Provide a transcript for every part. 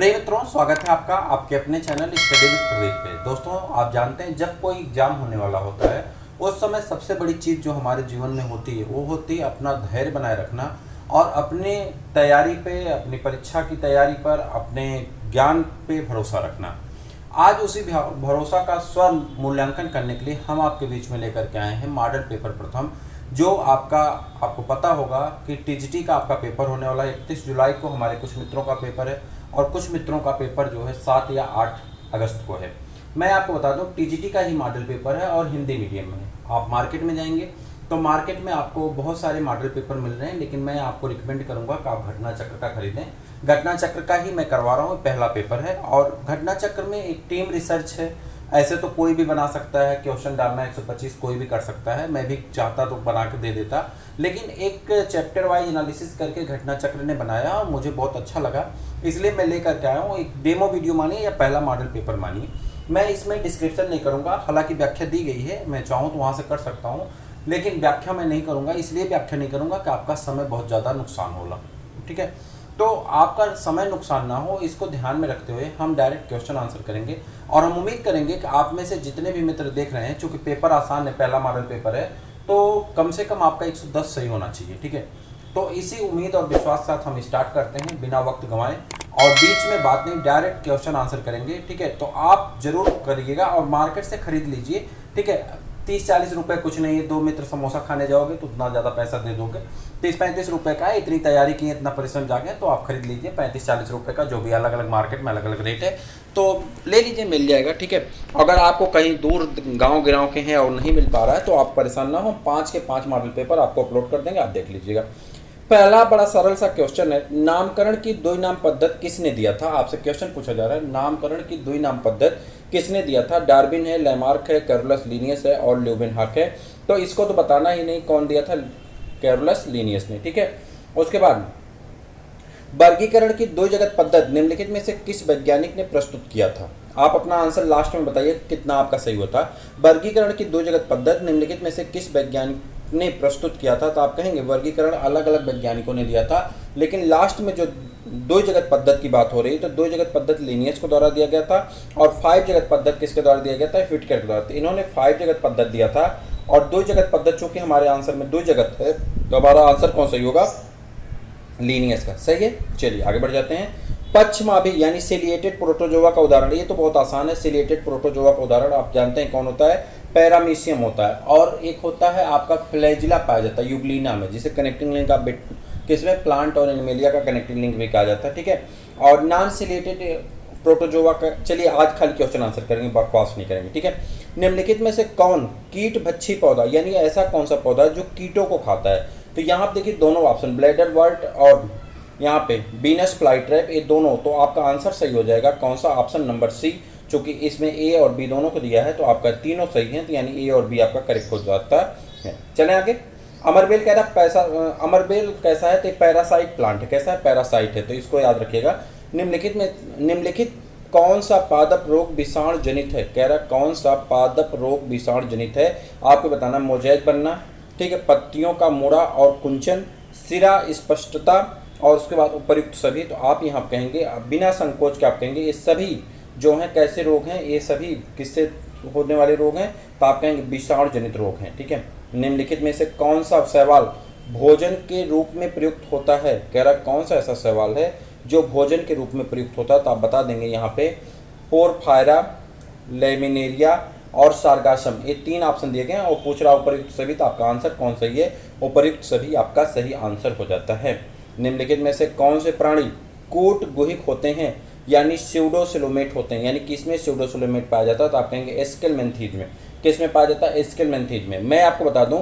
प्रिय मित्रों, स्वागत है आपका आपके अपने चैनल स्टडी विद प्रदीप पे। दोस्तों, आप जानते हैं जब कोई एग्जाम होने वाला होता है उस समय सबसे बड़ी चीज़ जो हमारे जीवन में होती है वो होती है अपना धैर्य बनाए रखना और अपने तैयारी पे, अपनी परीक्षा की तैयारी पर, अपने ज्ञान पे भरोसा रखना। आज उसी भरोसा का स्व मूल्यांकन करने के लिए हम आपके बीच में लेकर के आए हैं मॉडल पेपर प्रथम, जो आपको पता होगा कि टीजीटी का आपका पेपर होने वाला है। 31 जुलाई को हमारे कुछ मित्रों का पेपर है और कुछ मित्रों का पेपर जो है 7 या 8 अगस्त को है। मैं आपको बता दूं, टीजीटी का ही मॉडल पेपर है और हिंदी मीडियम में है। आप मार्केट में जाएंगे तो मार्केट में आपको बहुत सारे मॉडल पेपर मिल रहे हैं, लेकिन मैं आपको रिकमेंड करूंगा कि आप घटना चक्र का खरीदें। घटना चक्र का ही मैं करवा रहा हूँ, पहला पेपर है और घटना चक्र में एक टीम रिसर्च है। ऐसे तो कोई भी बना सकता है, क्वेश्चन डालना 125 कोई भी कर सकता है, मैं भी चाहता तो बना के दे देता, लेकिन एक चैप्टर वाइज एनालिसिस करके घटना चक्र ने बनाया और मुझे बहुत अच्छा लगा, इसलिए मैं लेकर के आया हूँ। एक डेमो वीडियो मानिए या पहला मॉडल पेपर मानिए। मैं इसमें डिस्क्रिप्शन नहीं करूँगा, हालांकि व्याख्या दी गई है, मैं चाहूँ तो वहाँ से कर सकता हूँ, लेकिन व्याख्या मैं नहीं करूँगा। इसलिए व्याख्या नहीं करूँगा कि आपका समय बहुत ज़्यादा नुकसान होगा, ठीक है। तो आपका समय नुकसान ना हो, इसको ध्यान में रखते हुए हम डायरेक्ट क्वेश्चन आंसर करेंगे और हम उम्मीद करेंगे कि आप में से जितने भी मित्र देख रहे हैं, चूँकि पेपर आसान है, पहला मॉडल पेपर है, तो कम से कम आपका 110 सही होना चाहिए, ठीक है। तो इसी उम्मीद और विश्वास के साथ हम स्टार्ट करते हैं बिना वक्त गंवाए, और बीच में बात नहीं, डायरेक्ट क्वेश्चन आंसर करेंगे, ठीक है। तो आप जरूर करिएगा और मार्केट से खरीद लीजिए, ठीक है। 30-40 रुपये कुछ नहीं है, 2 मित्र समोसा खाने जाओगे तो उतना ज़्यादा पैसा दे दोगे। 30-35 रुपये का है, इतनी तैयारी की है, इतना परिश्रम जाके, तो आप खरीद लीजिए 35-40 रुपये का, जो भी अलग अलग मार्केट में अलग अलग रेट है, तो ले लीजिए, मिल जाएगा, ठीक है। अगर आपको कहीं दूर गांव गिराव के हैं और नहीं मिल पा रहा है तो आप परेशान ना हो, 5 के 5 मॉडल पेपर आपको अपलोड कर देंगे, आप देख लीजिएगा। पहला बड़ा सरल सा क्वेश्चन है, नामकरण की द्विनाम पद्धति किसने दिया था? आपसे क्वेश्चन पूछा जा रहा है, नामकरण की द्विनाम पद्धति किसने दिया था? डार्विन है, लैमार्क है, कैरोलस लिनियस है और ल्यूवेनहॉक है। तो इसको तो बताना ही नहीं कौन दिया था, कैरोलस लिनियस ने, ठीक है। उसके बाद वर्गीकरण की द्विजगत पद्धति निम्नलिखित में से किस वैज्ञानिक ने प्रस्तुत किया था? आप अपना आंसर लास्ट में बताइए कितना आपका सही होता। वर्गीकरण की द्विजगत पद्धति निम्नलिखित में से किस वैज्ञानिक ने प्रस्तुत किया था? तो आप कहेंगे वर्गीकरण अलग अलग वैज्ञानिकों ने दिया था, लेकिन लास्ट में जो द्विजगत पद्धति की बात हो रही है तो द्विजगत पद्धति लिनियस को द्वारा दिया गया था और 5 जगत पद्धति किसके द्वारा दिया गया था? व्हिटकर के द्वारा। इन्होंने 5 जगत पद्धति दिया था और द्विजगत पद्धति, चूंकि हमारे आंसर में द्विजगत है तो हमारा आंसर कौन सही होगा? लीनियस का, सही है। चलिए आगे बढ़ जाते हैं। पक्षमाभी यानी सिलिएटेड प्रोटोजोआ का उदाहरण, ये तो बहुत आसान है। सिलिएटेड प्रोटोजोआ का उदाहरण आप जानते हैं कौन होता है? पैरामीशियम होता है, और एक होता है आपका फ्लैजिला पाया जाता है यूग्लिना में, जिसे कनेक्टिंग लिंक आप किसमें? प्लांट और एनिमेलिया का कनेक्टिंग लिंक भी कहा जाता है, ठीक है। और नॉन सिलिएटेड प्रोटोजोआ का, चलिए आज खाली क्वेश्चन आंसर करेंगे, बकवास नहीं करेंगे, ठीक है। निम्नलिखित में से कौन कीट भक्षी पौधा, यानी ऐसा कौन सा पौधा है जो कीटों को खाता है? तो यहाँ पे देखिए दोनों ऑप्शन, ब्लैडर वर्ट और यहाँ पे बीनस फ्लाईट्रैप, ये दोनों, तो आपका आंसर सही हो जाएगा कौन सा? ऑप्शन नंबर सी, क्योंकि इसमें ए और बी दोनों को दिया है तो आपका तीनों सही है, तो यानी ए और बी आपका करेक्ट हो जाता है। चलें आगे। अमरबेल कह रहा अमरबेल कैसा है? तो पैरासाइट प्लांट है। कैसा है? पैरासाइट है, तो इसको याद रखिएगा। निम्नलिखित कौन सा पादप रोग विषाणु जनित है? कह रहा कौन सा पादप रोग विषाणु जनित है? आपको बताना, मोज़ेक बनना, ठीक है, पत्तियों का मुड़ा और कुंचन, सिरा स्पष्टता, और उसके बाद उपयुक्त सभी। तो आप यहाँ कहेंगे बिना संकोच के, आप कहेंगे ये सभी जो हैं कैसे रोग हैं? ये सभी किससे होने वाले रोग हैं? तो आप कहेंगे विषाणु जनित रोग हैं, ठीक है। निम्नलिखित में से कौन सा शैवाल भोजन के रूप में प्रयुक्त होता है? कह रहा कौन सा ऐसा शैवाल है जो भोजन के रूप में प्रयुक्त होता है? तो आप बता देंगे यहाँ पे पोरफायरा, लेमिनेरिया और सार्गासम, ये 3 ऑप्शन दिए गए हैं और पूछ रहा उपयुक्त सभी, तो आपका आंसर कौन सही है? उपयुक्त सभी आपका सही आंसर हो जाता है। निम्नलिखित में से कौन से प्राणी कूट गुहिक होते हैं, यानी स्यूडोसिलोमेट होते हैं? यानी किसमें स्यूडोसिलोमेट पाया जाता है? तो आप कहेंगे एस्केलमेंथीज में। किसमें पाया जाता है? एस्केलमेंथीज में। मैं आपको बता दूं,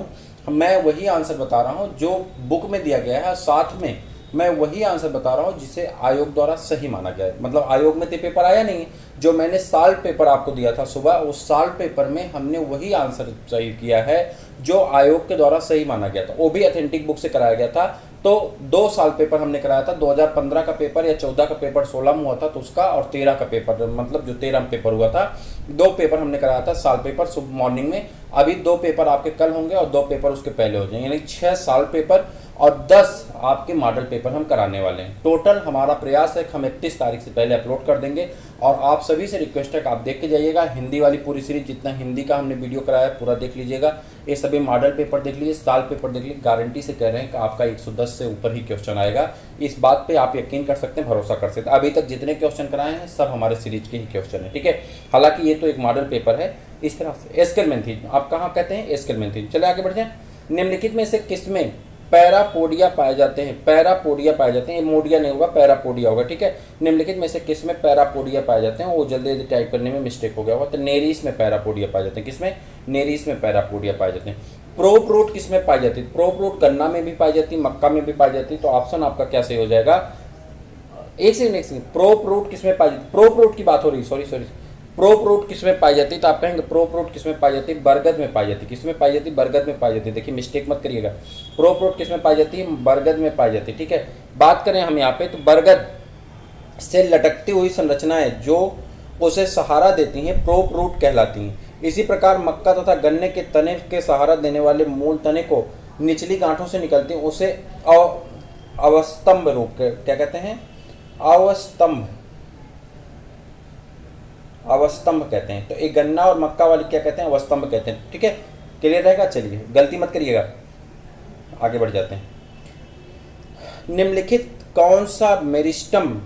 मैं वही आंसर बता रहा हूं जो बुक में दिया गया है, साथ में मैं वही आंसर बता रहा हूं जिसे आयोग द्वारा सही माना गया है। मतलब आयोग में तो पेपर आया नहीं, जो मैंने साल पेपर आपको दिया था सुबह, उस साल पेपर में हमने वही आंसर सही किया है जो आयोग के द्वारा सही माना गया था, वो भी ऑथेंटिक बुक से कराया गया था। तो 2 साल पेपर हमने कराया था, 2015 का पेपर या 14 का पेपर 16 में हुआ था तो उसका, और 13 का पेपर, मतलब जो 13 में पेपर हुआ था, 2 पेपर हमने कराया था साल पेपर सुबह मॉर्निंग में, अभी 2 पेपर आपके कल होंगे और 2 पेपर उसके पहले हो जाएंगे, यानी 6 साल पेपर और 10 आपके मॉडल पेपर हम कराने वाले हैं। टोटल हमारा प्रयास है कि हम 31 तारीख से पहले अपलोड कर देंगे। और आप सभी से रिक्वेस्ट है कि आप देख के जाइएगा, हिंदी वाली पूरी सीरीज जितना हिंदी का हमने वीडियो कराया है पूरा देख लीजिएगा। ये सभी मॉडल पेपर देख लीजिए, साल पेपर देख लीजिए, गारंटी से कह रहे हैं कि आपका 110 से ऊपर ही क्वेश्चन आएगा। इस बात पे आप यकीन कर सकते हैं, भरोसा कर सकते हैं। अभी तक जितने क्वेश्चन कराए हैं सब हमारे सीरीज के ही क्वेश्चन है, ठीक है। हालांकि ये तो एक मॉडल पेपर है। इस तरह से एस्केलमेंथिन, आप कहाँ कहते हैं एस्केलमेंथिन। चले आगे बढ़ जाए। निम्नलिखित में से किसमें पैरापोडिया पाए जाते हैं? पैरापोडिया पाए जाते हैं, ये मोडिया नहीं होगा, पैरापोडिया होगा, ठीक है। निम्नलिखित में से किसमें पैरापोडिया पाए जाते हैं? वो जल्दी जल्दी टाइप करने में मिस्टेक हो गया होगा। तो नेरीस में पैरापोडिया पाए जाते हैं। किसमें? नेरीस में पैरापोडिया पाए जाते हैं। प्रोप रूट किसमें पाई जाती है? प्रोप रूट गन्ना में भी पाई जाती है, मक्का में भी पाई जाती है। तो ऑप्शन आपका क्या सही हो जाएगा? एक सेकंड, प्रोप रूट किसमें पाई जाती है? प्रोप रूट की बात हो रही, सॉरी। प्रोप रूट किसमें पाई जाती है? तो आप कहेंगे प्रोप रूट किसमें पाई जाती है? बरगद में पाई जाती है। किसमें पाई जाती है? बरगद में पाई जाती है। देखिए मिस्टेक मत करिएगा, प्रोप रूट किसमें पाई जाती है? बरगद में पाई जाती है, ठीक है। बात करें हम यहाँ पे, तो बरगद से लटकती हुई संरचनाएं जो उसे सहारा देती हैं प्रोप रूट कहलाती हैं। इसी प्रकार मक्का तथा गन्ने के तने के सहारा देने वाले मूल तने को निचली गांठों से निकलती हैं, उसे अवस्तंभ रूप क्या कहते हैं? अवस्तंभ कहते हैं। तो एक गन्ना और मक्का वाली क्या कहते हैं? अवस्तंभ कहते हैं, ठीक है। क्लियर रहेगा? चलिए गलती मत करिएगा, आगे बढ़ जाते हैं। निम्नलिखित कौन सा मेरिस्टम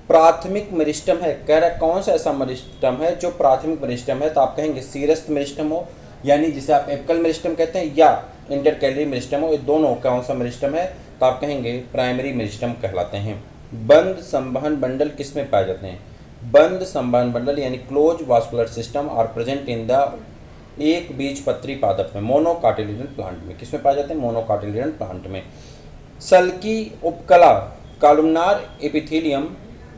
प्राथमिक मेरिस्टम है? कह रहा है कौन सा ऐसा मेरिस्टम है जो प्राथमिक मेरिस्टम है? तो आप कहेंगे सीरस्थ मेरिस्टम हो, यानी जिसे आप एपिकल मेरिस्टम कहते हैं, या इंटरकैलरी मेरिस्टम हो। ये दोनों कौन सा मेरिस्टम है? तो आप कहेंगे प्राइमरी मेरिस्टम कहलाते हैं। बंद संवहन बंडल किसमें पाए जाते हैं? बंद संवहन बंडल यानी close vascular system are present in the एक बीजपत्री पादप में, मोनोकाटिलिडन प्लांट में। किसमें पाए जाते हैं? मोनोकाटिलिडन प्लांट में। सल्की उपकला कॉलमनार एपिथेलियम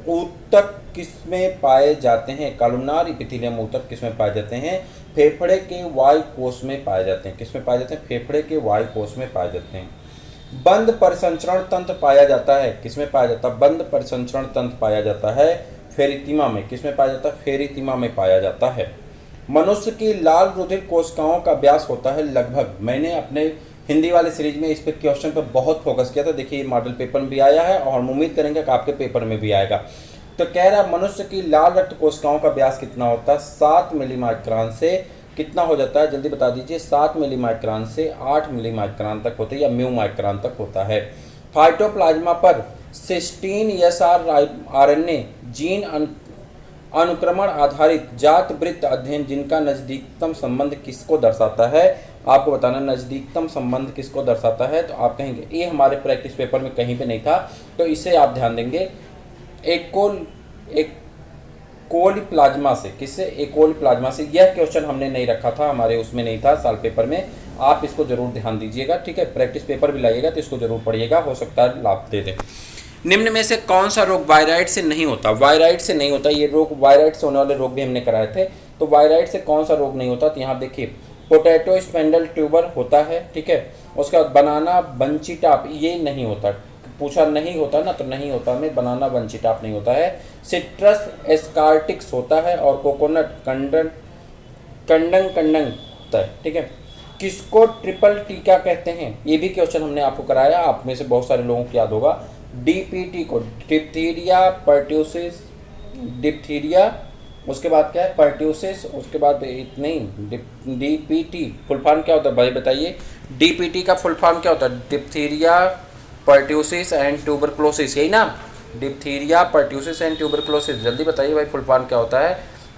ऊतक किसमें पाए जाते हैं? कॉलमनार एपिथेलियम ऊतक किसमें पाए जाते हैं? फेफड़े के वायु कोष में पाए जाते हैं। किसमें पाए जाते हैं? फेफड़े के वायु कोष में पाए जाते हैं। बंद परिसंचरण तंत्र पाया जाता है। किसमें पाया जाता है? बंद परिसंचरण तंत्र पाया जाता है फेरितिमा में। किसमें पाया जाता है? फेरितिमा में पाया जाता है। मनुष्य की लाल रुधिर कोशिकाओं का व्यास होता है लगभग, मैंने अपने हिंदी वाले सीरीज में इस पे क्वेश्चन पर बहुत फोकस किया था। देखिए मॉडल पेपर में भी आया है और हम उम्मीद करेंगे कि आपके पेपर में भी आएगा। तो कह रहा है मनुष्य की लाल रक्त कोशिकाओं का व्यास कितना होता है? 7 मिलीमाइक्रोन से कितना हो जाता है? जल्दी बता दीजिए। 7 मिलीमाइक्रोन से 8 मिलीमाइक्रोन तक होता है, या म्यू माइक्रोन तक होता है। फाइटोप्लाज्मा पर सिस्टीन एसआरएनए जीन अनुक्रमण आधारित जात वृत्त अध्ययन जिनका नज़दीकतम संबंध किसको दर्शाता है? आपको बताना नज़दीकतम संबंध किसको दर्शाता है। तो आप कहेंगे ये हमारे प्रैक्टिस पेपर में कहीं पे नहीं था, तो इसे आप ध्यान देंगे। एकोली प्लाज्मा से, किससे? एकोली प्लाज्मा से। यह क्वेश्चन हमने नहीं रखा था, हमारे उसमें नहीं था साल पेपर में। आप इसको जरूर ध्यान दीजिएगा, ठीक है। प्रैक्टिस पेपर भी लाइएगा तो इसको जरूर पढ़िएगा, हो सकता है लाभ दे दे। निम्न में से कौन सा रोग वायराइड से नहीं होता? वायराइड से नहीं होता। ये रोग वायराइड से होने वाले रोग भी हमने कराए थे। तो वायराइड से कौन सा रोग नहीं होता? तो यहाँ देखिए पोटैटो स्पेंडल ट्यूबर होता है, ठीक है। उसके बाद बनाना बंची टाप, ये नहीं होता। पूछा नहीं होता ना, तो नहीं होता में बनाना बंची टाप नहीं होता है। सिट्रस एस्कार्टिक्स होता है और कोकोनट कंडन होता है, ठीक है। किसको ट्रिपल टीका कहते हैं? ये भी क्वेश्चन हमने आपको कराया, आप में से बहुत सारे लोगों को याद होगा। डीपीटी को डिप्थीरिया पर्ट्यूसिस, डिप्थीरिया, उसके बाद क्या है? पर्ट्यूसिस, उसके बाद नहीं डीपीटी फुल फॉर्म क्या होता है भाई बताइए? डीपीटी का फुल फॉर्म क्या होता है? डिप्थीरिया पर्ट्यूसिस एंड ट्यूबरक्लोसिस, यही ना? डिप्थीरिया पर्ट्यूसिस एंड ट्यूबरक्लोसिस, जल्दी बताइए भाई फुल फॉर्म क्या होता है?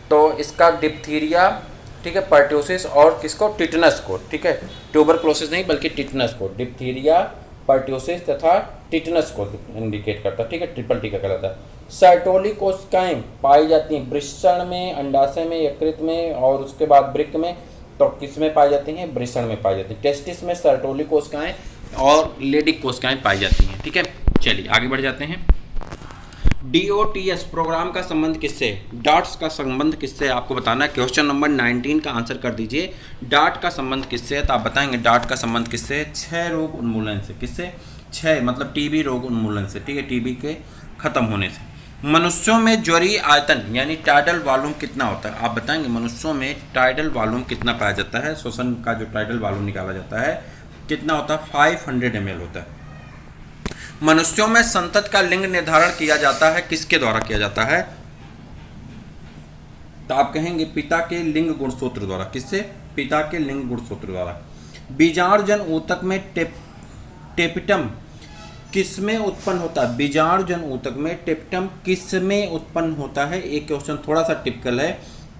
तो इसका डिप्थीरिया, ठीक है, पर्ट्यूसिस और किसको? टिटनस को, ठीक है। ट्यूबरक्लोसिस नहीं बल्कि टिटनस को, डिप्थीरिया पर्ट्यूसिस तथा टिटनस को इंडिकेट करता है, ठीक है। ट्रिपल टीका कहलाता है। सर्टोली कोशिकाएं पाई जाती हैं वृषण में, अंडाशय में, यकृत में और उसके बाद वृक्क में। तो किस में पाई जाती हैं? वृषण में पाई जाती हैं। टेस्टिस में सर्टोली कोशिकाएं और लेडिक कोशिकाएं पाई जाती हैं, ठीक है। चलिए आगे बढ़ जाते हैं। DOTS प्रोग्राम का संबंध किससे? डॉट्स का संबंध किससे? आपको बताना है। क्वेश्चन नंबर 19 का आंसर कर दीजिए। डॉट का संबंध किससे है? तो आप बताएंगे डॉट का संबंध किससे है? क्षय रोग उन्मूलन से। किससे? क्षय मतलब टीबी रोग उन्मूलन से, ठीक है, टीबी के खत्म होने से। मनुष्यों में ज्वरीय आयतन यानी टाइडल वॉल्यूम कितना होता है? आप बताएंगे मनुष्यों में टाइडल वॉल्यूम कितना पाया जाता है? श्वसन का जो टाइडल वॉल्यूम निकाला जाता है कितना होता है? 500 ml होता है। मनुष्यों में संतति का लिंग निर्धारण किया जाता है किसके द्वारा किया जाता है? तो आप कहेंगे पिता के लिंग गुणसूत्र द्वारा। किससे? पिता के लिंग गुणसूत्र द्वारा। बीजाणुजन ऊतक में टेपिटम किसमें उत्पन्न होता है? बीजाणुजन ऊतक में टेपिटम किसमें उत्पन्न होता है? एक क्वेश्चन थोड़ा सा टिपिकल है,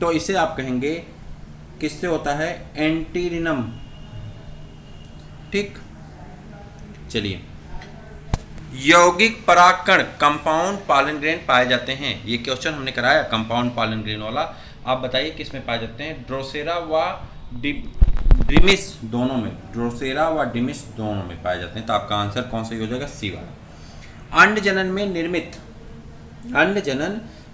तो इसे आप कहेंगे किससे होता है? एंटीरिनम। ठीक, चलिए। यौगिक परागकण कंपाउंड पॉलन ग्रेन पाए जाते हैं। ये क्वेश्चन हमने कराया कंपाउंड पॉलन ग्रेन वाला। आप बताइए किसमें पाए जाते हैं? ड्रोसेरा व डिमिस दोनों में, ड्रोसेरा व डिमिस दोनों में पाए जाते हैं। तो आपका आंसर कौन सा हो जाएगा? सी वाला। अंडजनन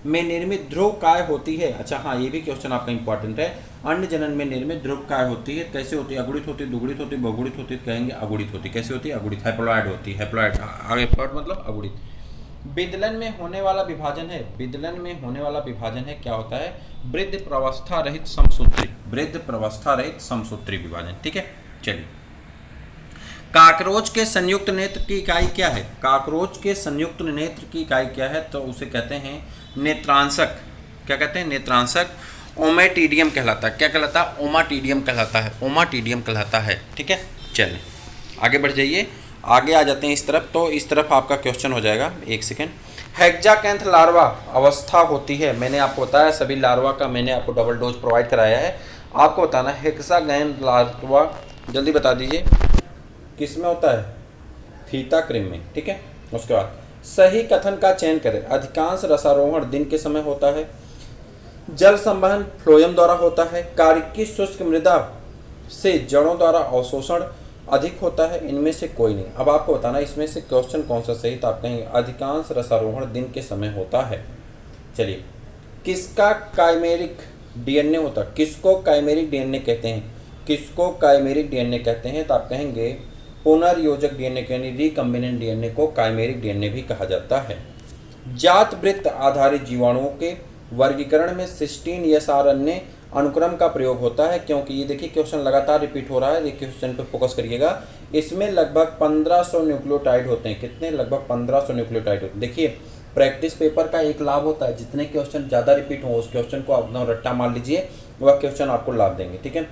में निर्मित ध्रुव काय होती है? अच्छा हाँ, ये भी क्वेश्चन आपका इंपॉर्टेंट है। अंडजनन में निर्मित ध्रुव काय होती है? कैसे होती है? अगुणित होती है, दुगुणित होती है, बहुगुणित होती है? कहेंगे अगुणित होती है। कैसे होती है? अगुणित। हैप्लॉइड होती है। हैप्लॉइड आगे प्लॉइड मतलब अगुणित। विदलन में होने वाला विभाजन है, विदलन में होने वाला विभाजन है क्या होता है? वृद्ध प्रवस्था रहित समसूत्री, वृद्ध प्रवस्था रहित समसूत्री विभाजन। ठीक है, चलिए। काकरोच के संयुक्त नेत्र की इकाई क्या है? काकरोच के संयुक्त नेत्र की इकाई क्या है? तो उसे कहते हैं नेत्रांशक। क्या कहते हैं? नेत्रांशक। ओमेटिडियम कहलाता है। क्या कहलाता है? ओमाटिडियम कहलाता है। ओमाटिडियम कहलाता है। ठीक है, चलिए आगे बढ़ जाइए। आगे आ जाते हैं इस तरफ, तो इस तरफ आपका क्वेश्चन हो जाएगा। एक सेकेंड। हेक्साकैंथ लार्वा अवस्था होती है। मैंने आपको बताया सभी लार्वा का मैंने आपको डबल डोज प्रोवाइड कराया है। आपको बताना हेक्साकैंथ लार्वा, जल्दी बता दीजिए किस में होता है? फीता क्रिम में। ठीक है, उसके बाद सही कथन का चयन करें। अधिकांश रसारोहण दिन के समय होता है। जल संवहन फ्लोएम द्वारा होता है। कारिकी शुष्क मृदा से जड़ों द्वारा अवशोषण अधिक होता है। इनमें से कोई नहीं। अब आपको बताना इसमें से क्वेश्चन कौन सा सही? तो आप कहेंगे अधिकांश रसारोहण दिन के समय होता है। चलिए, किसका काइमेरिक डीएनए होता है? किसको काइमेरिक डीएनए कहते हैं? किसको काइमेरिक डीएनए कहते हैं? तो आप कहेंगे पुनर्योजक डीएनए यानी रिकम्बिनेंट डीएनए को काइमेरिक डीएनए भी कहा जाता है। जात वृत्त आधारित जीवाणुओं के वर्गीकरण में सिस्टीन एसआरएनए अनुक्रम का प्रयोग होता है, क्योंकि ये देखिए क्वेश्चन लगातार रिपीट हो रहा है। देखिए क्वेश्चन पे फोकस करिएगा। इसमें लगभग 1500 न्यूक्लियोटाइड होते हैं। कितने? लगभग 1500 न्यूक्लियोटाइड होते हैं। देखिए प्रैक्टिस पेपर का एक लाभ होता है, जितने क्वेश्चन ज़्यादा रिपीट हो उस क्वेश्चन को आप रट्टा मार लीजिए, वह क्वेश्चन आपको लाभ देंगे। ठीक है।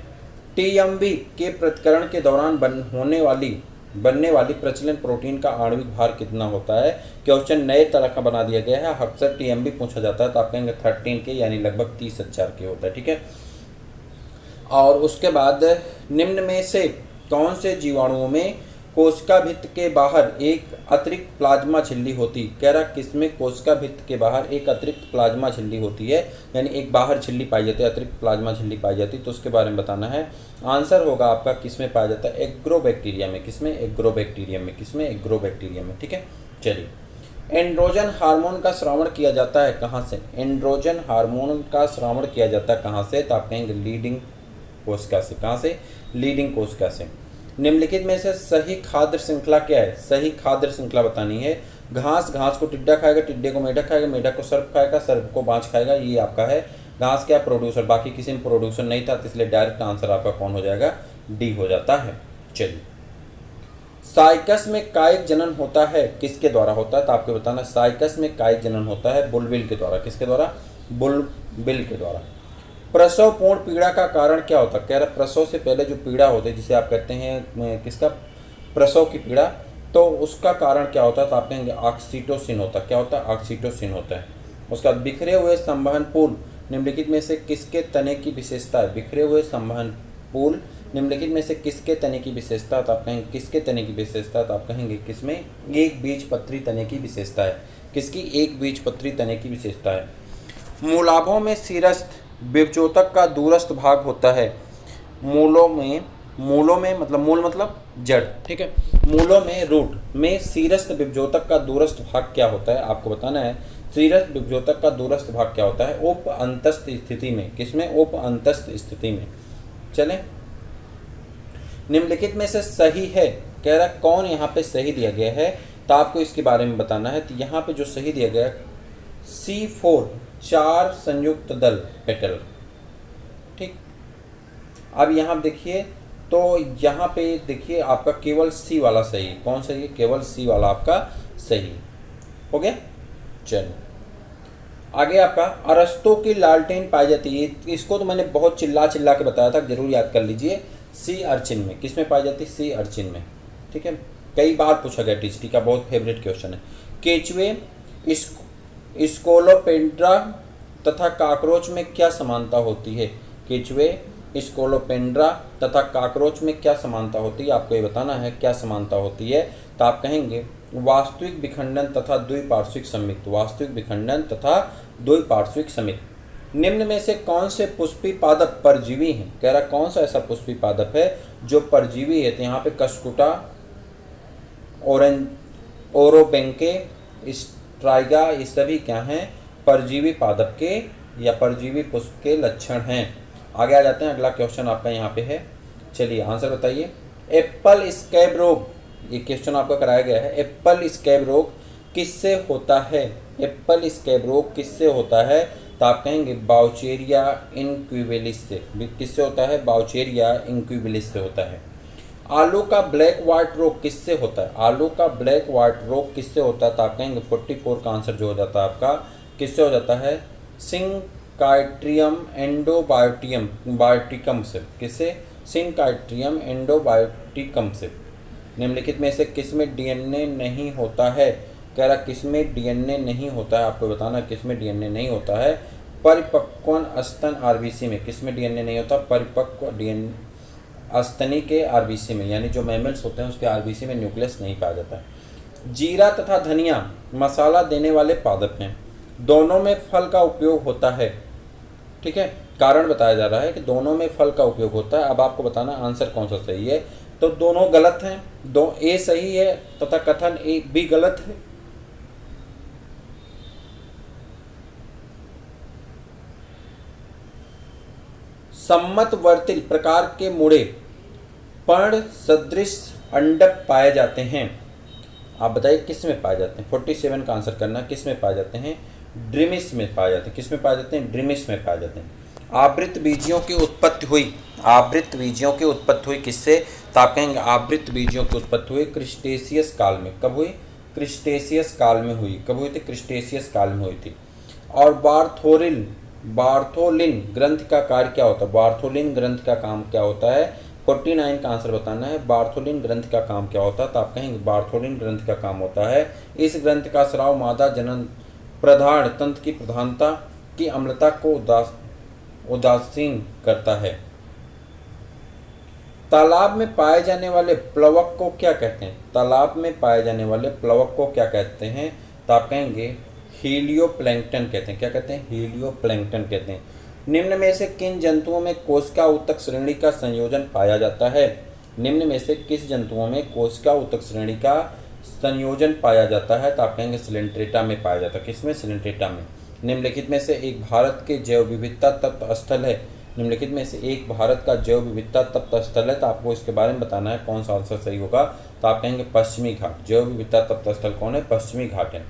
टीएमबी के पृथक्करण के दौरान बनने वाली प्रचलन प्रोटीन का आणविक भार कितना होता है? क्वेश्चन नए तरह का बना दिया गया है। अक्सर टीएमबी पूछा जाता है, तो आप कहेंगे 13 के यानी लगभग 30,000 के होता है। ठीक है। और उसके बाद निम्न में से कौन से जीवाणुओं में कोशिका भित्त के बाहर एक अतिरिक्त प्लाज्मा झिल्ली होती? कह रहा किसमें कोशिका भित्त के बाहर एक अतिरिक्त प्लाज्मा झिल्ली होती है, यानी एक बाहर झिल्ली पाई जाती है, अतिरिक्त प्लाज्मा झिल्ली पाई जाती है। तो उसके बारे में बताना है। आंसर होगा आपका किसमें पाया जाता है? एग्रोबैक्टीरिया में। किसमें? एग्रोबैक्टीरियम में। किसमें? एग्रोबैक्टीरियम में। ठीक है, चलिए। एंड्रोजन हार्मोन का श्रावण किया जाता है कहाँ से? एंड्रोजन हार्मोन का श्रावण किया जाता है कहाँ से? तो आप कहेंगे लीडिंग कोशिका से। कहाँ से? लीडिंग कोशिका से। निम्नलिखित में से सही खाद्य श्रृंखला क्या है? सही खाद्य श्रृंखला बतानी है। घास को टिड्डा खाएगा, टिड्डे को मेढक खाएगा, मेढक को सर्प खाएगा, सर्प को बाँझ खाएगा। ये आपका है। घास क्या? प्रोड्यूसर। बाकी किसी में प्रोड्यूसर नहीं था, तो इसलिए डायरेक्ट आंसर आपका कौन हो जाएगा? डी हो जाता है। चलिए, साइकस में कायिक जनन होता है किसके द्वारा होता है? तो आपको बताना साइकस में कायिक जनन होता है बुलबिल के द्वारा। किसके द्वारा? बुलबिल के द्वारा। प्रसव पूर्ण पीड़ा का कारण क्या होता है? कह रहा प्रसव से पहले जो पीड़ा होती है जिसे आप कहते हैं किसका? प्रसव की पीड़ा, तो उसका कारण क्या होता है? तो आप कहेंगे ऑक्सीटोसिन होता है। क्या होता है? ऑक्सीटोसिन होता है। उसका बिखरे हुए संवहन पूल निम्नलिखित में से किसके तने की विशेषता है? बिखरे हुए संवहन पूल निम्नलिखित में से किसके तने की विशेषता? तो आप कहेंगे किसके तने की विशेषता? तो आप कहेंगे किसमें? एक बीजपत्री तने की विशेषता है। किसकी? एक बीजपत्री तने की विशेषता है। मूलाभों में शीर्षस्थ विभजोतक का दूरस्थ भाग होता है। मूलों में मतलब मूल मतलब जड़। ठीक है। मूलों में रूट में शीर्षस्थ विभजोतक का दूरस्थ भाग क्या होता है? आपको बताना है शीर्षस्थ विभजोतक का दूरस्थ भाग क्या होता है? उप अंतस्थ स्थिति में। किसमें? उप अंतस्थ स्थिति में। चलें, निम्नलिखित में से सही है। कह रहा कौन यहाँ पे सही दिया गया है? तो आपको इसके बारे में बताना है। तो यहाँ पे जो सही दिया गया C4 4 संयुक्त दल पेटल। ठीक, अब यहाँ देखिए, तो यहाँ पे देखिए आपका केवल सी वाला सही है। कौन सही है? केवल सी वाला आपका सही हो गया। चलो आगे आपका अरस्तों की लालटेन पाई जाती है। इसको तो मैंने बहुत चिल्ला चिल्ला के बताया था, जरूर याद कर लीजिए। सी अर्चिन में। किस में पाई जाती है? सी अर्चिन में। ठीक है, कई बार पूछा गया, टीचरी का बहुत फेवरेट क्वेश्चन है। केचुए, स्कोलोपेंड्रा तथा काकरोच में क्या समानता होती है? केचुए, स्कोलोपेंड्रा तथा काकरोच में क्या समानता होती है? आपको ये बताना है क्या समानता होती है। तो आप कहेंगे वास्तविक विखंडन तथा द्विपार्श्विक संयुक्त। वास्तविक विखंडन तथा द्विपार्श्विक संयुक्त। निम्न में से कौन से पुष्पी पादप परजीवी हैं? कह रहा कौन सा ऐसा पुष्पी पादप है जो परजीवी है? तो यहाँ पे कस्कुटा, ओरोबेंके, स्ट्राइगा, ये सभी क्या हैं? परजीवी पादप के या परजीवी पुष्प के लक्षण हैं। आगे आ जाते हैं, अगला क्वेश्चन आपका यहाँ पे है। चलिए आंसर बताइए। एप्पल स्कैब रोग, ये क्वेश्चन आपका कराया गया है। एप्पल स्कैब रोग किससे होता है? एप्पल स्कैब रोग किससे होता है? तो आप कहेंगे बाउचेरिया इनक्यूबिलिस से। किससे होता है? बाउचेरिया इनक्यूबिलिस से होता है। आलू का ब्लैक वाइट रोग किससे होता है? आलू का ब्लैक वाइट रोग किससे होता है? तो आप कहेंगे 44 का आंसर जो हो जाता है आपका किससे हो जाता है? सिंकाइट्रियम एंडोबायोटिकम से। किससे? सिंकाइट्रियम एंडोबायोटिकम से। निम्नलिखित में से किसमें डीएनए नहीं होता है? कह रहा किसमें डीएनए नहीं होता है, आपको बताना किसमें डीएनए नहीं होता है। परिपक्व स्तन आरबीसी में। किसमें डीएनए नहीं होता? परिपक्व डीएनए स्तनी के आरबीसी में, यानी जो मैमल्स होते हैं उसके आरबीसी में न्यूक्लियस नहीं पाया जाता है। जीरा तथा धनिया मसाला देने वाले पादप हैं, दोनों में फल का उपयोग होता है। ठीक है, कारण बताया जा रहा है कि दोनों में फल का उपयोग होता है। अब आपको बताना आंसर कौन सा सही है। तो दोनों गलत हैं, दो ए सही है तथा कथन ए बी गलत है। सम्मतवर्ती प्रकार के मुड़े पर्ण सदृश अंडक पाए जाते हैं। आप बताइए किस में पाए जाते हैं? 47 का आंसर करना। किस में पाए जाते हैं? ड्रीमिस में पाए जाते हैं। किस में पाए जाते हैं? ड्रीमिस में पाए जाते हैं। आवृत बीजियों की उत्पत्ति हुई। आवृत बीजियों की उत्पत्ति हुई किससे? तो आप कहेंगे आवृत बीजियों की उत्पत्ति हुई क्रिस्टेशियस काल में। कब हुई? क्रिस्टेशियस काल में हुई। कब हुई थी? क्रिस्टेशियस काल में हुई थी। और बार्थोलिन ग्रंथ का कार्य क्या होता है? बार्थोलिन ग्रंथ का काम क्या होता है? 49 का आंसर बताना है। बार्थोलिन ग्रंथ का काम क्या होता है? तो आप कहेंगे बार्थोलिन ग्रंथ का काम होता है, इस ग्रंथ का स्राव मादा जनन प्रधान तंत्र की प्रधानता की अम्लता को उदासीन करता है। तालाब में पाए जाने वाले प्लवक को क्या कहते हैं? तालाब में पाए जाने वाले प्लवक को क्या कहते हैं? तो आप कहेंगे हीलियोप्लैंक्टन कहते हैं। क्या कहते हैं? हीलियोप्लैंक्टन कहते हैं। निम्न में से किन जंतुओं में कोशिका ऊतक श्रेणी का संयोजन पाया जाता है? निम्न में से किस जंतुओं में कोशिका ऊतक श्रेणी का संयोजन पाया जाता है? तो आप कहेंगे सिलेंट्रेटा में पाया जाता है। किसमें? सिलेंट्रेटा में। निम्नलिखित में से एक भारत के जैव विविधता तत्व स्थल है। निम्नलिखित में से एक भारत का जैव विविधता तत्व स्थल है, तो आपको इसके बारे में बताना है कौन सा आंसर सही होगा। तो आप कहेंगे पश्चिमी घाट। जैव विविधता तत्व स्थल कौन है? पश्चिमी घाट है।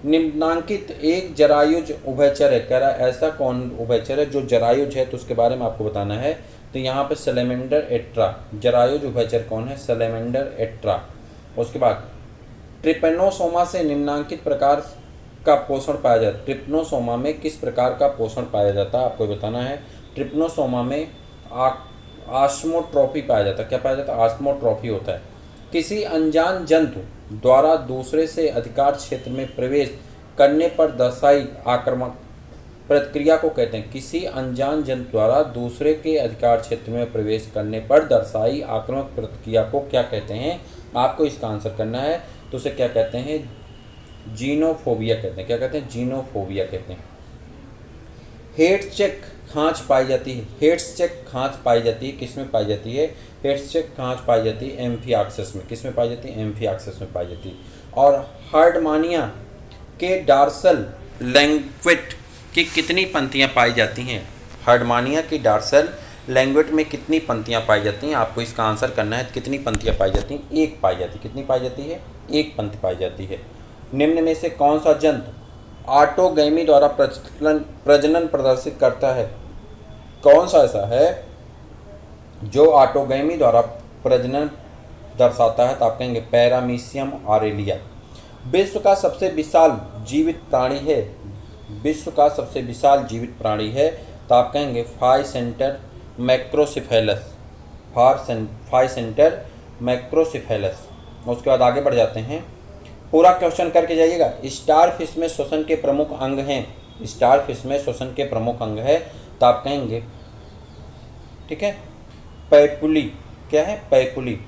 निम्नांकित एक जरायुज उभयचर है। कह रहा है ऐसा कौन उभयचर है जो जरायुज है, तो उसके बारे में आपको बताना है। तो यहाँ पे सैलेमेंडर एट्रा। जरायुज उभयचर कौन है? Salamander attire. उसके बाद ट्रिपेनोसोमा से निम्नांकित प्रकार का पोषण पाया जाता है। ट्रिप्नोसोमा में किस प्रकार का पोषण पाया जाता है आपको बताना है। ट्रिप्नोसोमा में आस्मोट्रोफी पाया जाता है। क्या पाया जाता है? आस्मोट्रोफी होता है। किसी अनजान जंतु द्वारा दूसरे से अधिकार क्षेत्र में प्रवेश करने पर दर्शाई आक्रामक प्रतिक्रिया को कहते हैं। किसी अनजान जंतु द्वारा दूसरे के अधिकार क्षेत्र में प्रवेश करने पर दर्शाई आक्रामक प्रतिक्रिया को क्या कहते हैं? आपको इसका आंसर करना है। तो उसे क्या कहते हैं? जीनोफोबिया कहते हैं। क्या कहते हैं? जीनोफोबिया कहते हैं। हेडचेक खांच पाई जाती है। हेडचेक खांच पाई जाती है किसमें पाई जाती है? हेडचेक खांच पाई जाती है एम्फियाक्सिस में। किसमें पाई जाती है? एम्फियाक्सिस में पाई जाती है। और हर्डमानिया के डार्सल लैंग्वेट की कितनी पंक्तियां पाई जाती हैं? हर्डमानिया की डार्सल लैंग्वेट में कितनी पंक्तियां पाई जाती हैं? आपको इसका आंसर करना है। कितनी पंक्तियां पाई जाती हैं? एक पाई जाती है। कितनी पाई जाती है? एक पंक्ति पाई जाती है। निम्न में से कौन सा जंतु ऑटोगैमी द्वारा प्रजनन प्रदर्शित करता है? कौन सा ऐसा है जो ऑटोगैमी द्वारा प्रजनन दर्शाता है? तो आप कहेंगे पैरामीशियम ऑरेलिया। विश्व का सबसे विशाल जीवित प्राणी है? विश्व का सबसे विशाल जीवित प्राणी है तो आप कहेंगे फाइसेंटर मैक्रोसिफेलस। फाइसेंटर मैक्रोसिफेलस। उसके बाद आगे बढ़ जाते हैं, पूरा क्वेश्चन करके जाइएगा। स्टार फिश में श्वसन के प्रमुख अंग हैं? स्टार फिश में श्वसन के प्रमुख अंग है तो आप कहेंगे, ठीक है, पैपुली। क्या है? पैपुली।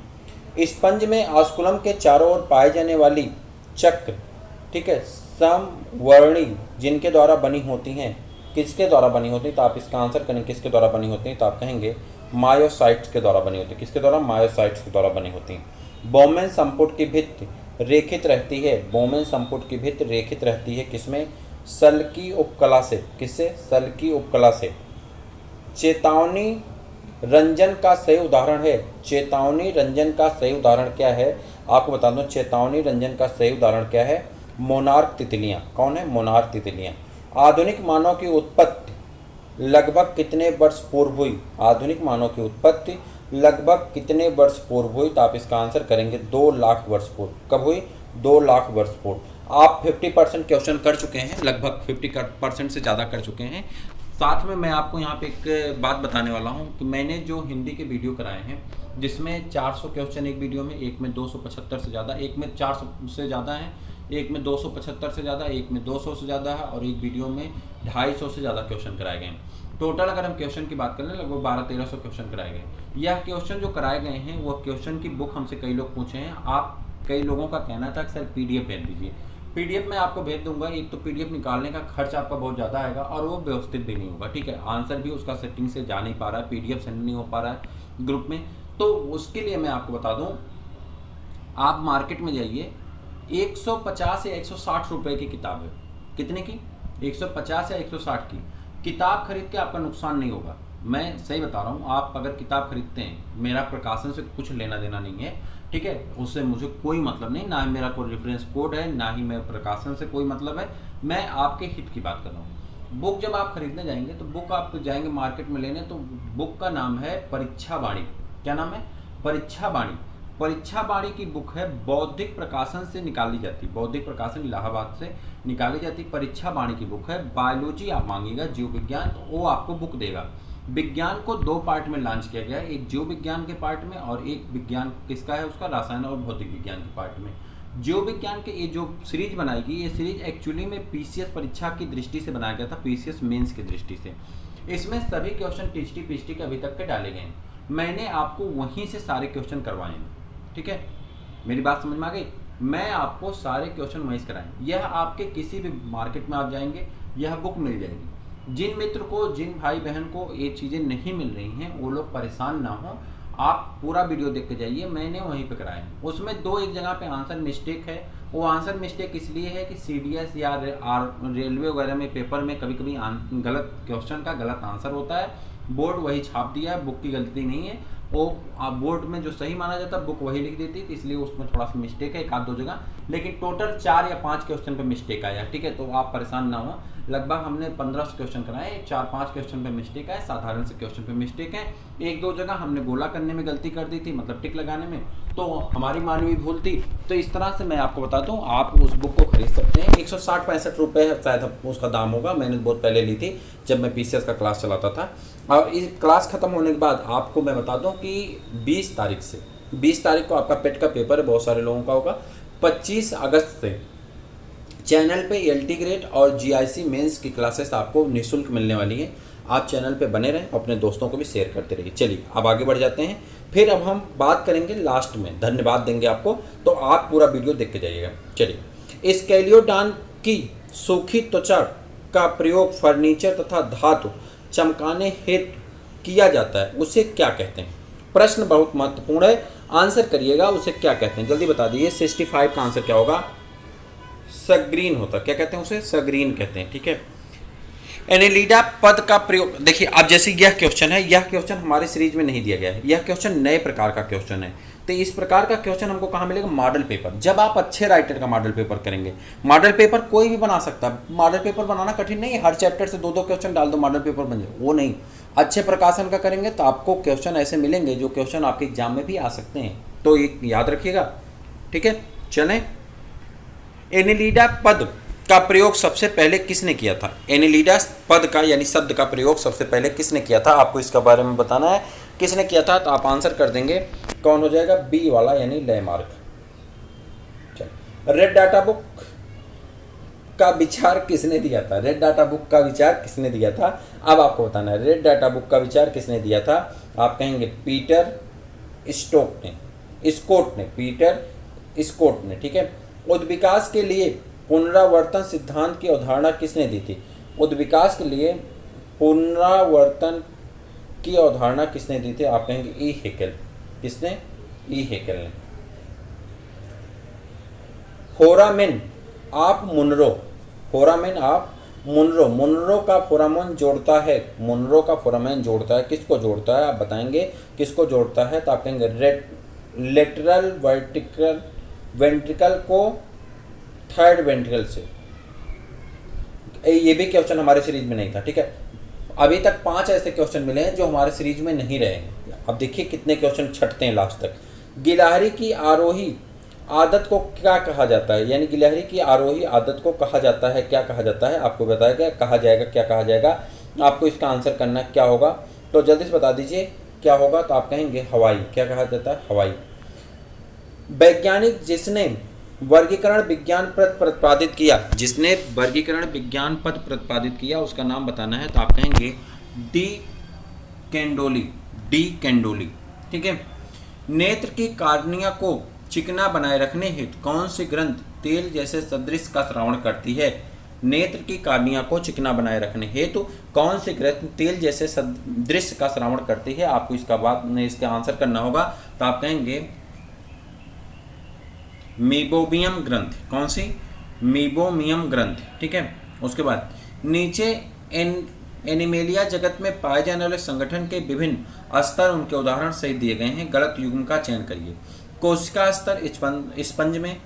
स्पंज में ऑस्कुलम के चारों ओर पाए जाने वाली चक्र, ठीक है, समवर्णी जिनके द्वारा बनी होती हैं, किसके द्वारा बनी होती है? तो आप इसका आंसर करेंगे किसके द्वारा बनी होती है? तो आप कहेंगे मायोसाइट्स के द्वारा बनी होती है। किसके द्वारा? मायोसाइट्स के द्वारा बनी होती हैं। बोमेन संपुट की भित्ति रेखित रहती है? बोमेन संपुट की भित्ति रेखित रहती है किसमें? सल्की उपकला से। किससे? सल्की उपकला से। चेतावनी रंजन का सही उदाहरण है? चेतावनी रंजन का सही उदाहरण क्या है? आपको बता दूं, चेतावनी रंजन का सही उदाहरण क्या है? मोनार्क तितलियां। कौन है? मोनार्क तितलियां। आधुनिक मानव की उत्पत्ति लगभग कितने वर्ष पूर्व हुई? आधुनिक मानव की उत्पत्ति लगभग कितने वर्ष पूर्व हुई? तो आप इसका आंसर करेंगे 2 लाख वर्ष पूर्व। कब हुई? 2 लाख वर्ष पूर्व। आप 50% क्वेश्चन कर चुके हैं, लगभग 50% से ज़्यादा कर चुके हैं। साथ में मैं आपको यहाँ पे एक बात बताने वाला हूँ कि मैंने जो हिंदी के वीडियो कराए हैं, जिसमें 400 क्वेश्चन एक वीडियो में, एक में 275 से ज़्यादा, एक में 400 से ज़्यादा हैं, एक में 275 से ज़्यादा, एक में 200 से ज़्यादा है और एक वीडियो में 250 से ज़्यादा क्वेश्चन कराए गए हैं। टोटल अगर हम क्वेश्चन की बात करें, लगभग 1200-1300 क्वेश्चन कराए गए। यह क्वेश्चन जो कराए गए हैं वो क्वेश्चन की बुक हमसे कई लोग पूछे हैं। आप कई लोगों का कहना था कि सर PDF भेज दीजिए। PDF मैं आपको भेज दूंगा। एक तो PDF निकालने का खर्च आपका बहुत ज़्यादा आएगा और वो व्यवस्थित भी नहीं होगा, ठीक है। आंसर भी उसका सेटिंग से जा नहीं पा रहा है, PDF सेंड नहीं हो पा रहा है ग्रुप में। तो उसके लिए मैं आपको बता दूं, आप मार्केट में जाइए, 150 या 160 रुपए की किताब है। कितने की? 150 या 160 की किताब खरीद के आपका नुकसान नहीं होगा। मैं सही बता रहा हूँ। आप अगर किताब खरीदते हैं, मेरा प्रकाशन से कुछ लेना देना नहीं है, ठीक है, उससे मुझे कोई मतलब नहीं, ना ही मेरा कोई रेफरेंस कोड है, ना ही मेरे प्रकाशन से कोई मतलब है। मैं आपके हित की बात कर रहा हूँ। बुक जब आप खरीदने जाएंगे तो बुक आप जाएंगे मार्केट में लेने, तो बुक का नाम है परीक्षा वाणी। क्या नाम है? परीक्षा वाणी। परीक्षा वाणी की बुक है, बौद्धिक प्रकाशन से निकाली जाती, बौद्धिक प्रकाशन इलाहाबाद से निकाली जाती परीक्षा वाणी की बुक है। बायोलॉजी आप मांगिएगा, जीव विज्ञान, तो वो आपको बुक देगा। विज्ञान को 2 पार्ट में लॉन्च किया गया है, एक जीव विज्ञान के पार्ट में और एक विज्ञान किसका है उसका, रसायन और भौतिक विज्ञान के पार्ट में। जीव विज्ञान के ये जो सीरीज बनाई गई, ये सीरीज एक्चुअली में PCS परीक्षा की दृष्टि से बनाया गया था, PCS मेंस की दृष्टि से। इसमें सभी क्वेश्चन टीचटी पीचटी के अभी तक के डाले गए हैं। मैंने आपको वहीं से सारे क्वेश्चन करवाए हैं, ठीक है, मेरी बात समझ में आ गई। मैं आपको सारे क्वेश्चन वहीं से कराएं। यह आपके किसी भी मार्केट में आप जाएंगे, यह बुक मिल जाएगी। जिन मित्र को, जिन भाई बहन को ये चीज़ें नहीं मिल रही हैं, वो लोग परेशान ना हो। आप पूरा वीडियो देख के जाइए, मैंने वहीं पे कराए हैं। उसमें 2-1 जगह पे आंसर मिस्टेक है। वो आंसर मिस्टेक इसलिए है कि CDS या रेलवे वगैरह में पेपर में कभी कभी गलत क्वेश्चन का गलत आंसर होता है। बोर्ड वही छाप दिया है, बुक की गलती नहीं है। वो बोर्ड में जो सही माना जाता है बुक वही लिख देती है, इसलिए उसमें थोड़ा सा मिस्टेक है, 1-2 जगह। लेकिन टोटल 4 या 5 क्वेश्चन पे मिस्टेक आया, ठीक है, तो आप परेशान ना हो। लगभग हमने 1500 क्वेश्चन कराए, 4-5 क्वेश्चन पे मिस्टेक है, साधारण से क्वेश्चन पे मिस्टेक है। 1-2 जगह हमने गोला करने में गलती कर दी थी, मतलब टिक लगाने में, तो हमारी मानवीय भूल थी। तो इस तरह से मैं आपको बताता हूँ, आप उस बुक को खरीद सकते हैं। 160-65 रुपये शायद उसका दाम होगा। मैंने बहुत पहले ली थी जब मैं PCS का क्लास चलाता था। और इस क्लास ख़त्म होने के बाद आपको मैं बता दूं कि 20 तारीख को आपका पेट का पेपर है, बहुत सारे लोगों का होगा। 25 अगस्त से चैनल पे LT ग्रेड और GIC मेंस की क्लासेस आपको निःशुल्क मिलने वाली है। आप चैनल पे बने रहें, अपने दोस्तों को भी शेयर करते रहिए। चलिए अब आगे बढ़ जाते हैं। फिर अब हम बात करेंगे लास्ट में, धन्यवाद देंगे आपको, तो आप पूरा वीडियो देख के जाइएगा। चलिए, स्केलियोडान की सूखी त्वचा का प्रयोग फर्नीचर तथा धातु चमकाने हेतु किया जाता है, उसे क्या कहते हैं? प्रश्न बहुत महत्वपूर्ण है, आंसर करिएगा, उसे क्या कहते हैं जल्दी बता दीजिए। 65 का आंसर क्या होगा? सग्रीन होता। क्या कहते हैं उसे? सग्रीन कहते हैं, ठीक है। एनेलिडा पद का प्रयोग, देखिए अब जैसे यह क्वेश्चन है, यह क्वेश्चन हमारे सीरीज में नहीं दिया गया है, यह क्वेश्चन नए प्रकार का क्वेश्चन है। तो इस प्रकार का क्वेश्चन हमको कहाँ मिलेगा, मॉडल पेपर। जब आप अच्छे राइटर का मॉडल पेपर करेंगे, मॉडल पेपर कोई भी बना सकता है, मॉडल पेपर बनाना कठिन नहीं है, हर चैप्टर से 2-2 क्वेश्चन डाल दो मॉडल पेपर बन जाए, वो नहीं। अच्छे प्रकाशन का करेंगे तो आपको क्वेश्चन ऐसे मिलेंगे जो क्वेश्चन आपके एग्जाम में भी आ सकते हैं, तो ये याद रखिएगा, ठीक है। चलें, एनिलिडा पद का प्रयोग सबसे पहले किसने किया था? एनिलिडा पद का यानी शब्द का प्रयोग सबसे पहले किसने किया था, आपको इसके बारे में बताना है, किसने किया था। तो आप आंसर कर देंगे, कौन हो जाएगा, बी वाला यानी लैमार्क। चलो, रेड डाटा बुक का विचार किसने दिया था? रेड डाटा बुक का विचार किसने दिया था, अब आपको बताना है। रेड डाटा बुक का विचार किसने दिया था? आप कहेंगे पीटर स्टोक ने, स्कोट ने, पीटर स्कोट ने, ठीक है। उद्विकास के लिए पुनरावर्तन सिद्धांत की अवधारणा किसने दी थी? उद्विकास के लिए पुनरावर्तन की अवधारणा किसने दी थी? आप कहेंगे ई हेकेल। किसने? ई हेकेल ने। फोरामेन आप मुनरो, फोरामेन आप मुनरो, मुनरो का फोरामेन जोड़ता है, मुनरो का फोरामेन जोड़ता है, किसको जोड़ता है आप बताएंगे, किसको जोड़ता है? तो आप कहेंगे लेटरल वर्टिकल वेंट्रिकल को थर्ड वेंट्रिकल से। ये भी क्वेश्चन हमारे सीरीज में नहीं था, ठीक है। अभी तक 5 ऐसे क्वेश्चन मिले हैं जो हमारे सीरीज में नहीं रहे हैं। अब देखिए कितने क्वेश्चन छटते हैं लास्ट तक। गिलहरी की आरोही आदत को क्या कहा जाता है? यानी गिलहरी की आरोही आदत को कहा जाता है, क्या कहा जाता है? आपको बताया कहा जाएगा, क्या कहा जाएगा? आपको इसका आंसर करना क्या होगा, तो जल्दी से बता दीजिए क्या होगा। तो आप कहेंगे हवाई। क्या कहा जाता है? हवाई। वैज्ञानिक जिसने वर्गीकरण विज्ञान पद प्रतिपादित किया, जिसने वर्गीकरण विज्ञान पद प्रतिपादित किया, उसका नाम बताना है। तो आप कहेंगे डी कैंडोली, डी कैंडोली, ठीक है। नेत्र की कार्निया को चिकना बनाए रखने हेतु कौन सी ग्रंथ तेल जैसे सदृश का श्रावण करती है? नेत्र की कार्निया को चिकना बनाए रखने हेतु कौन सी ग्रंथ तेल जैसे सदृश का श्रावण करती है? आपको इसका आंसर करना होगा। तो आप कहेंगे मीबोमियम ग्रंथ। कौन सी? मीबोमियम ग्रंथ, ठीक है। उसके बाद नीचे एनिमेलिया जगत में पाए जाने वाले संगठन के विभिन्न स्तर, उनके उदाहरण सहित दिए गए हैं। गलत युग्म का चयन करिए। कोशिका स्तर स्पंज में,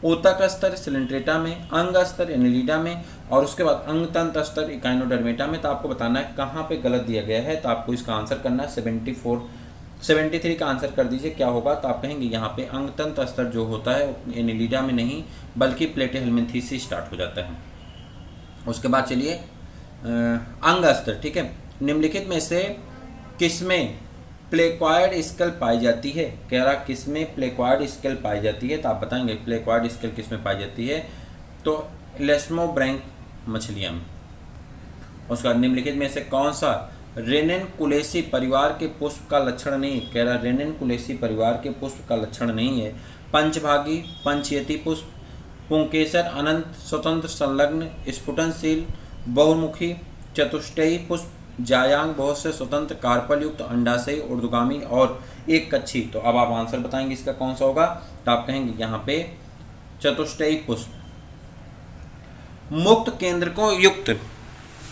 ऊतक स्तर सिलेंट्रेटा में, अंग स्तर एनिलिडा में, और उसके बाद अंग तंत्र स्तर इकाइनोडर्मेटा में। तो आपको बताना है कहाँ पे गलत दिया गया है। तो आपको इसका आंसर करना है 73 का आंसर कर दीजिए, क्या होगा? तो आप कहेंगे यहाँ पे अंग तंत्र स्तर जो होता है एनिलिडा में नहीं बल्कि प्लेटेहेल्मिन्थेस से स्टार्ट हो जाता है। उसके बाद चलिए अंग स्तर, ठीक है। निम्नलिखित में से किसमें प्लेक्वायड स्केल पाई जाती है? कह रहा किसमें प्लेक्वायड स्केल पाई जाती है? तो आप बताएंगे प्लेक्वायड स्केल किसमें पाई जाती है? तो लेस्मोब्रैंक मछलियाँ में। उसका निम्नलिखित में से कौन सा रेनेनकुलेसी परिवार के पुष्प का लक्षण नहीं? कह रहा रेनेनकुलेसी परिवार के पुष्प का लक्षण नहीं है। पंचभागी, पंचयती पुष्प, पुंकेसर, अनंत, स्वतंत्र, संलग्न, स्फुटनशील, बहुमुखी, चतुष्टयी पुष्प, जायांग, बहुत से, स्वतंत्र, कार्पल युक्त, अंडाशयी, ऊर्ध्वगामी और एक कच्छी। तो अब आप आंसर बताएंगे इसका कौन सा होगा? तो आप कहेंगे यहाँ पे चतुष्टयी पुष्प। मुक्त केंद्रकों युक्त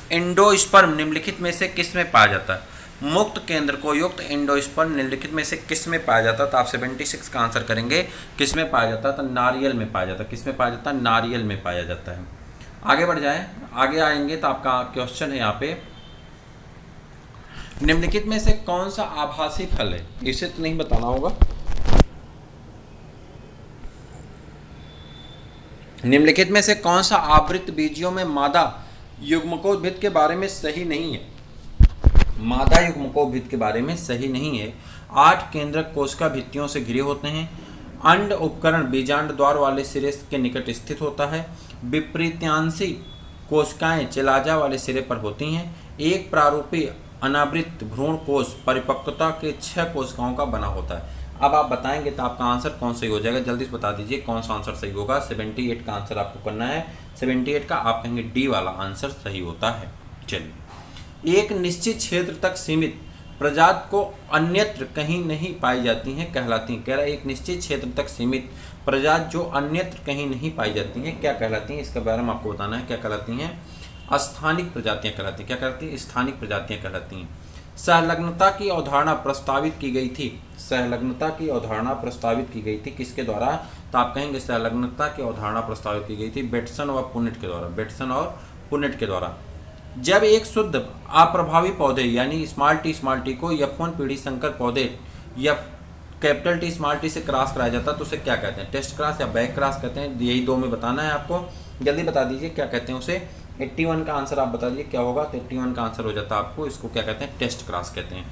एंडोस्पर्म निम्नलिखित में से किस में पाया जाता है? मुक्त केंद्र को युक्त एंडोस्पर्म निम्नलिखित में से किस में पाया जाता है? तो आप 76 का आंसर करेंगे। किस में पाया जाता है? तो नारियल में पाया जाता है। किस में पाया जाता है? नारियल में पाया जाता है। आगे बढ़ जाएं, आगे आएंगे तो आपका क्वेश्चन है यहाँ पे, निम्नलिखित में से कौन सा आभासी फल है? इसे तो नहीं बताना होगा। निम्नलिखित में से कौन सा आवृत बीजियों में मादा युग्मकोद्भिद के बारे में सही नहीं है? मादा युग्मकोद्भिद के बारे में सही नहीं है। 8 केंद्रक कोशिका भित्तियों से घिरे होते हैं। अंड उपकरण बीजांड द्वार वाले सिरे के निकट स्थित होता है। विपरीत्यांशी कोशिकाएं चिलाजा वाले सिरे पर होती हैं। एक प्रारूपी अनावृत भ्रूण कोश परिपक्वता के 6 कोशिकाओं का बना होता है। अब आप बताएंगे तो आपका आंसर कौन सही हो जाएगा? जल्दी से बता दीजिए कौन सा आंसर सही होगा। 78 का आंसर आपको करना है। 78 का आप कहेंगे डी वाला आंसर सही होता है। चलिए, एक निश्चित क्षेत्र तक सीमित प्रजाति को अन्यत्र कहीं नहीं पाई जाती हैं कहलाती हैं। कह रहा है एक निश्चित क्षेत्र तक सीमित प्रजाति जो अन्यत्र कहीं नहीं पाई जाती हैं क्या कहलाती हैं? इसके बारे में आपको बताना है क्या कहलाती हैं? स्थानिक प्रजातियां कहलाती हैं। क्या कहलाती हैं? स्थानिक प्रजातियां कहलाती हैं। संलग्नता की अवधारणा प्रस्तावित की गई थी। संलग्नता की अवधारणा प्रस्तावित की गई थी किसके द्वारा? तो आप कहेंगे संलग्नता की अवधारणा प्रस्तावित की गई थी बेटसन और पुनेट के द्वारा। बेटसन और पुनेट के द्वारा। जब एक शुद्ध अप्रभावी पौधे यानी स्मॉल टी को F1 पीढ़ी संकर पौधे कैपिटल टी स्मॉल टी से क्रॉस कराया जाता है तो उसे क्या कहते हैं? टेस्ट क्रॉस या बैक क्रॉस कहते हैं। यही दो में बताना है आपको, जल्दी बता दीजिए क्या कहते हैं उसे। 81 का आंसर आप बता दीजिए क्या होगा। तो 81 का आंसर हो जाता है आपको, इसको क्या कहते हैं? टेस्ट क्रॉस कहते हैं।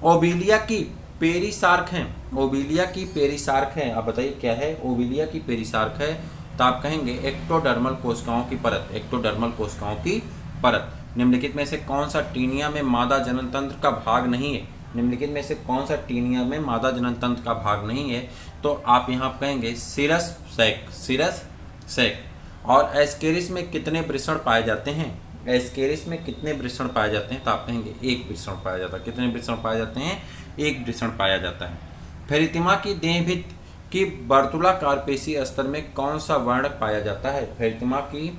ओबिलिया की पेरिसार्क है। ओबिलिया की पेरिसार्क है, आप बताइए क्या है? ओबिलिया की पेरिसार्क है तो आप कहेंगे एक्टोडर्मल कोशिकाओं की परत। एक्टोडर्मल कोशिकाओं की परत। निम्नलिखित में से कौन सा टीनिया में मादा जनन तंत्र का भाग नहीं है? निम्नलिखित में से कौन सा टीनिया में मादा जनन तंत्र का भाग नहीं है? तो आप यहाँ कहेंगे सिरस सैक। सिरस सैक। और एस्केरिस में कितने वृषण पाए जाते हैं? एस्केरिस में कितने वृषण पाए जाते हैं? तो आप कहेंगे एक वृषण पाया जाता है। कितने वृषण पाए जाते हैं? एक वृषण पाया जाता है। फेरितिमा की देहभित की वर्तुलाकार पेशी स्तर में कौन सा वर्णक पाया जाता है? फेरितिमा की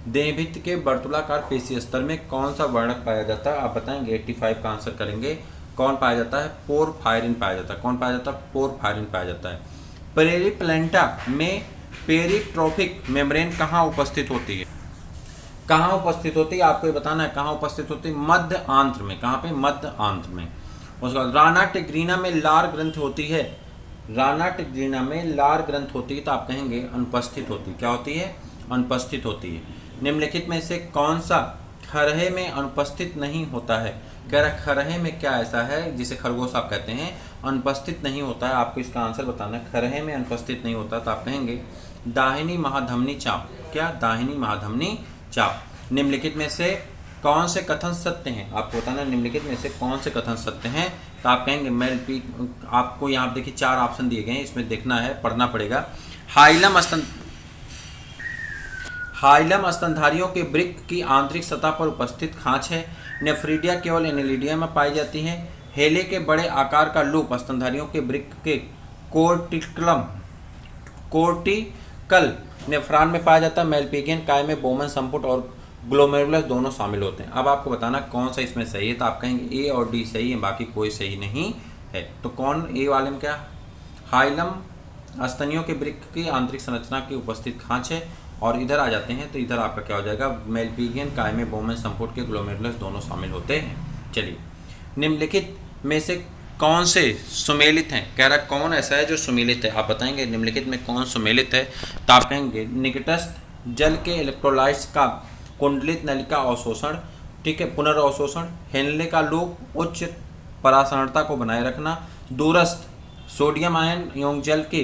देहभित के वर्तुलाकार पेशी स्तर में कौन सा वर्णक पाया जाता है? आप बताएंगे। 85 का आंसर करेंगे। कौन पाया जाता है? पोरफायरिन पाया जाता है। कौन पाया जाता है? पोरफायरिन पाया जाता है। पेरिप्लेंटा में पेरिट्रोफिक मेम्ब्रेन कहाँ उपस्थित होती है? कहाँ उपस्थित होती है? आपको ये बताना है कहाँ उपस्थित होती है। मध्य आंत्र में। कहाँ पे? मध्य आंत्र में। उसके बाद राना टिग्रीना में लार ग्रंथ होती है। राना टिग्रीना में लार ग्रंथ होती है तो आप कहेंगे अनुपस्थित होती है। क्या होती है? अनुपस्थित होती है। निम्नलिखित में से कौन सा खरहे में अनुपस्थित नहीं होता है? कह रहा खरहे में क्या ऐसा है जिसे खरगोश आप कहते हैं अनुपस्थित नहीं होता है? आपको इसका आंसर बताना है। खरहे में अनुपस्थित नहीं होता तो आप कहेंगे दाहिनी महाधमनी चाप। क्या? दाहिनी महाधमनी चाप। निम्नलिखित में से कौन से कथन सत्य हैं? आपको बताना है निम्नलिखित में से कौन से कथन सत्य हैं तो आप कहेंगे मेलपी। आपको यहाँ देखिए 4 ऑप्शन दिए गए हैं, इसमें देखना है, पढ़ना पड़ेगा। हाइलम स्तनधारियों के वृक्क की आंतरिक सतह पर उपस्थित खांच है। नेफ्रीडिया केवल एनिलिडिया में पाई जाती है। हेले के बड़े आकार का लूप स्तनधारियों के वृक्क के कोर्टिकल नेफ्रॉन में पाया जाता है। मेलपिगियन काय में बोमन संपुट और ग्लोमेरुलस दोनों शामिल होते हैं। अब आपको बताना कौन सा इसमें सही है तो आप कहेंगे ए और डी सही है, बाकी कोई सही नहीं है। तो कौन ए वाले में क्या? हाइलम स्तनियों के वृक्क की आंतरिक संरचना की उपस्थित खांच है। और इधर आ जाते हैं तो इधर आपका क्या हो जाएगा? मेलपिगियन काय में बोमन संपुट के ग्लोमेरुलस दोनों शामिल होते हैं। चलिए, निम्नलिखित में से कौन से सुमेलित हैं? कह रहा कौन ऐसा है जो सुमेलित है? आप बताएंगे निम्नलिखित में कौन सुमेलित है तो आप कहेंगे निकटस्थ जल के इलेक्ट्रोलाइट्स का कुंडलित नलिका अवशोषण, ठीक है, पुनर्अवशोषण, हेनले का लूप उच्च परासरणता को बनाए रखना, दूरस्थ सोडियम आयन एवं जल की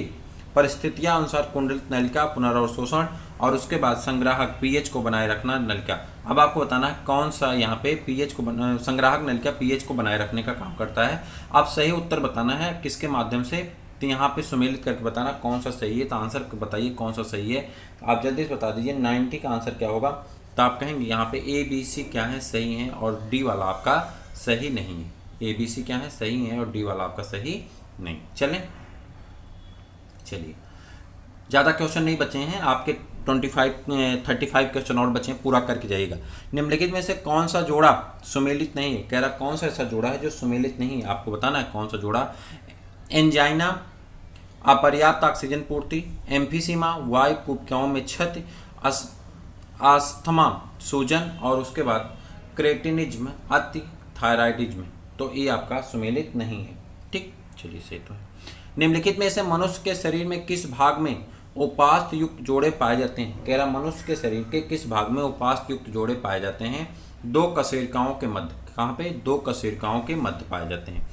परिस्थितियां अनुसार कुंडलित नलिका पुनर्अवशोषण, और उसके बाद संग्राहक पीएच को बनाए रखना नलिका। अब आपको बताना है कौन सा यहाँ पे पीएच को संग्राहक नलिका पीएच को बनाए रखने का काम करता है। आप सही उत्तर बताना है किसके माध्यम से, तो यहाँ पे सुमेलित करके बताना कौन सा सही है। तो आंसर बताइए कौन सा सही है, आप जल्दी से बता दीजिए। 90 का आंसर क्या होगा तो आप कहेंगे यहाँ पे ए बी सी क्या है? सही है, और डी वाला आपका सही नहीं है। ए बी सी क्या है? सही है, और डी वाला आपका सही नहीं। चलिए, ज़्यादा क्वेश्चन नहीं बचे हैं आपके, 35 क्वेश्चन और बचे हैं, पूरा करके जाइएगा। निम्नलिखित में से कौन सा जोड़ा सुमेलित नहीं है? कह रहा कौन सा ऐसा जोड़ा है जो सुमेलित नहीं है? आपको बताना है कौन सा जोड़ा। एंजाइना, अपर्याप्त ऑक्सीजन पूर्ति, एम्फीसीमा, वायु कुपिकाओं में क्षति, आस्थमा, सूजन, और उसके बाद क्रेटिनिज्म, अति थायराइडिज्म। तो ये आपका सुमेलित नहीं है। ठीक, चलिए सही तो है। निम्नलिखित में से मनुष्य के शरीर में किस भाग में उपास्थ युक्त जोड़े पाए जाते हैं? कह रहा मनुष्य के शरीर के किस भाग में उपास्थ युक्त जोड़े पाए जाते हैं? 2 कशेरुकाओं के मध्य। कहाँ पे? 2 कशेरुकाओं के मध्य पाए जाते हैं।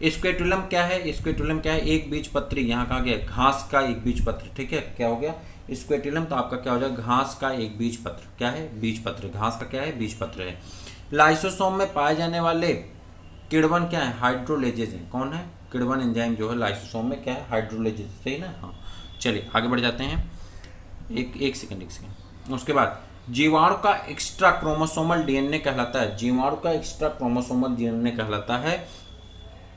स्क्वेटुलम क्या है? स्क्वेटुलम क्या है? एक बीजपत्री। यहाँ कहा गया घास का एक बीजपत्र, ठीक है, क्या हो गया? स्क्वेटुलम तो आपका क्या हो जाएगा? घास का एक बीजपत्र। क्या है? बीजपत्र। घास का क्या है? बीजपत्र है। लाइसोसोम में पाए जाने वाले किण्वन क्या है? हाइड्रोलेजेज है। कौन है? किण्वन एंजाइम जो है लाइसोसोम में क्या है? हाइड्रोलेजेज। सही ना? हाँ, चलिए आगे बढ़ जाते हैं। एक सेकंड। उसके बाद जीवाणु का एक्स्ट्रा क्रोमोसोमल डीएनए कहलाता है। जीवाणु का एक्स्ट्रा क्रोमोसोमल डीएनए कहलाता है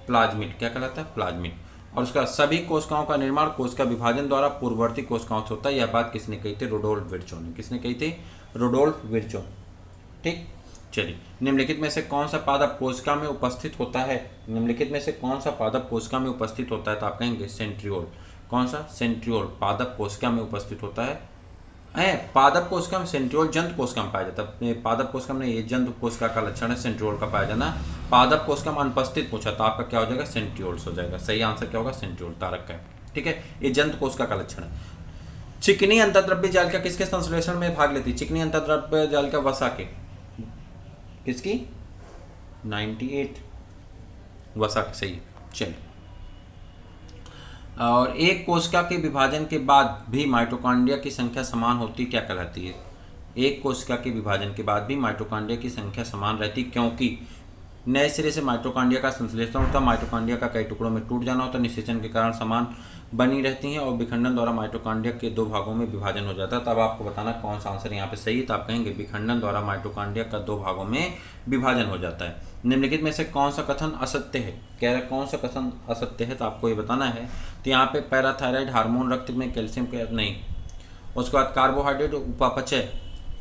प्लाज्मिड। क्या कहलाता है? प्लाज्मिड। और उसका सभी कोशिकाओं का निर्माण कोशिका विभाजन द्वारा पूर्ववर्ती कोशिकाओं से होता है। यह बात किसने कही थी? रुडोल्फ विर्चो ने। किसने कही थी? Rudolf Virchow. ठीक, चलिए, निम्नलिखित में से कौन सा पादप कोशिका में उपस्थित होता है? निम्नलिखित में से कौन सा पादप कोशिका में उपस्थित होता है? तो आप कहेंगे सेंट्रियोल। कौन सा? सेंट्रियोल पादप कोशिका में उपस्थित होता है। पादप कोशिका में सेंट्रियोल जंतु कोशिका में पाया जाता है। पादप कोशिका में ये जंतु कोशिका का लक्षण है सेंट्रियोल का पाया जाना। पादप कोशिका में अनुपस्थित पूछा तो आपका क्या हो जाएगा? सेंट्रियोल्स हो जाएगा। सही आंसर क्या होगा? सेंट्रियोल तारक का है। ठीक है, ये जंतु कोशिका का लक्षण है। चिकनी अंतर्द्रव्य जालिका किसके संश्लेषण में भाग लेती है? चिकनी अंतर्द्रव्य जालिका वसा के, किसकी? 98 वसा की। सही है। चलिए, और एक कोशिका के विभाजन के बाद भी माइटोकॉन्ड्रिया की संख्या समान होती क्या कहलाती है? एक कोशिका के विभाजन के बाद भी माइटोकॉन्ड्रिया की संख्या समान रहती क्योंकि नए सिरे से माइटोकॉन्ड्रिया का संश्लेषण होता है। माइटोकॉन्ड्रिया का कई टुकड़ों में टूट जाना होता है, निषेचन के कारण समान बनी रहती हैं और विखंडन द्वारा माइटोकॉन्ड्रिया के दो भागों में विभाजन हो जाता है। तब आपको बताना कौन सा आंसर यहाँ पे सही है। तो आप कहेंगे विखंडन द्वारा माइटोकॉन्ड्रिया का दो भागों में विभाजन हो जाता है। निम्नलिखित में से कौन सा कथन असत्य है? कह रहा कौन सा कथन असत्य है, तो आपको ये बताना है। तो यहाँ पे पैराथायराइड हार्मोन रक्त में कैल्शियम के नहीं, उसके बाद कार्बोहाइड्रेट उपापचय,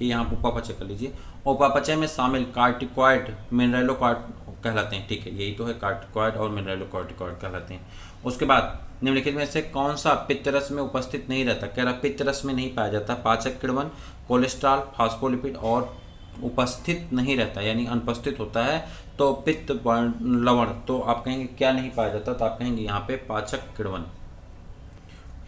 ये यहाँ पर उपापचय कर लीजिए। उपापचय में शामिल कार्टिकॉइड मिनरलोकॉर्टिकॉइड कहलाते हैं। ठीक है, यही तो है, कार्टिकॉइड और मिनरलोकॉर्टिकॉइड कहलाते हैं। उसके बाद निम्नलिखित में से कौन सा पित्तरस में उपस्थित नहीं रहता? कह रहा पित्तरस में नहीं पाया जाता। पाचक किण्वन, कोलेस्ट्रॉल, फास्फोलिपिड और उपस्थित नहीं रहता यानी अनुपस्थित होता है। तो पित्त लवण, तो आप कहेंगे क्या नहीं पाया जाता? तो आप कहेंगे यहाँ पे पाचक किण्वन।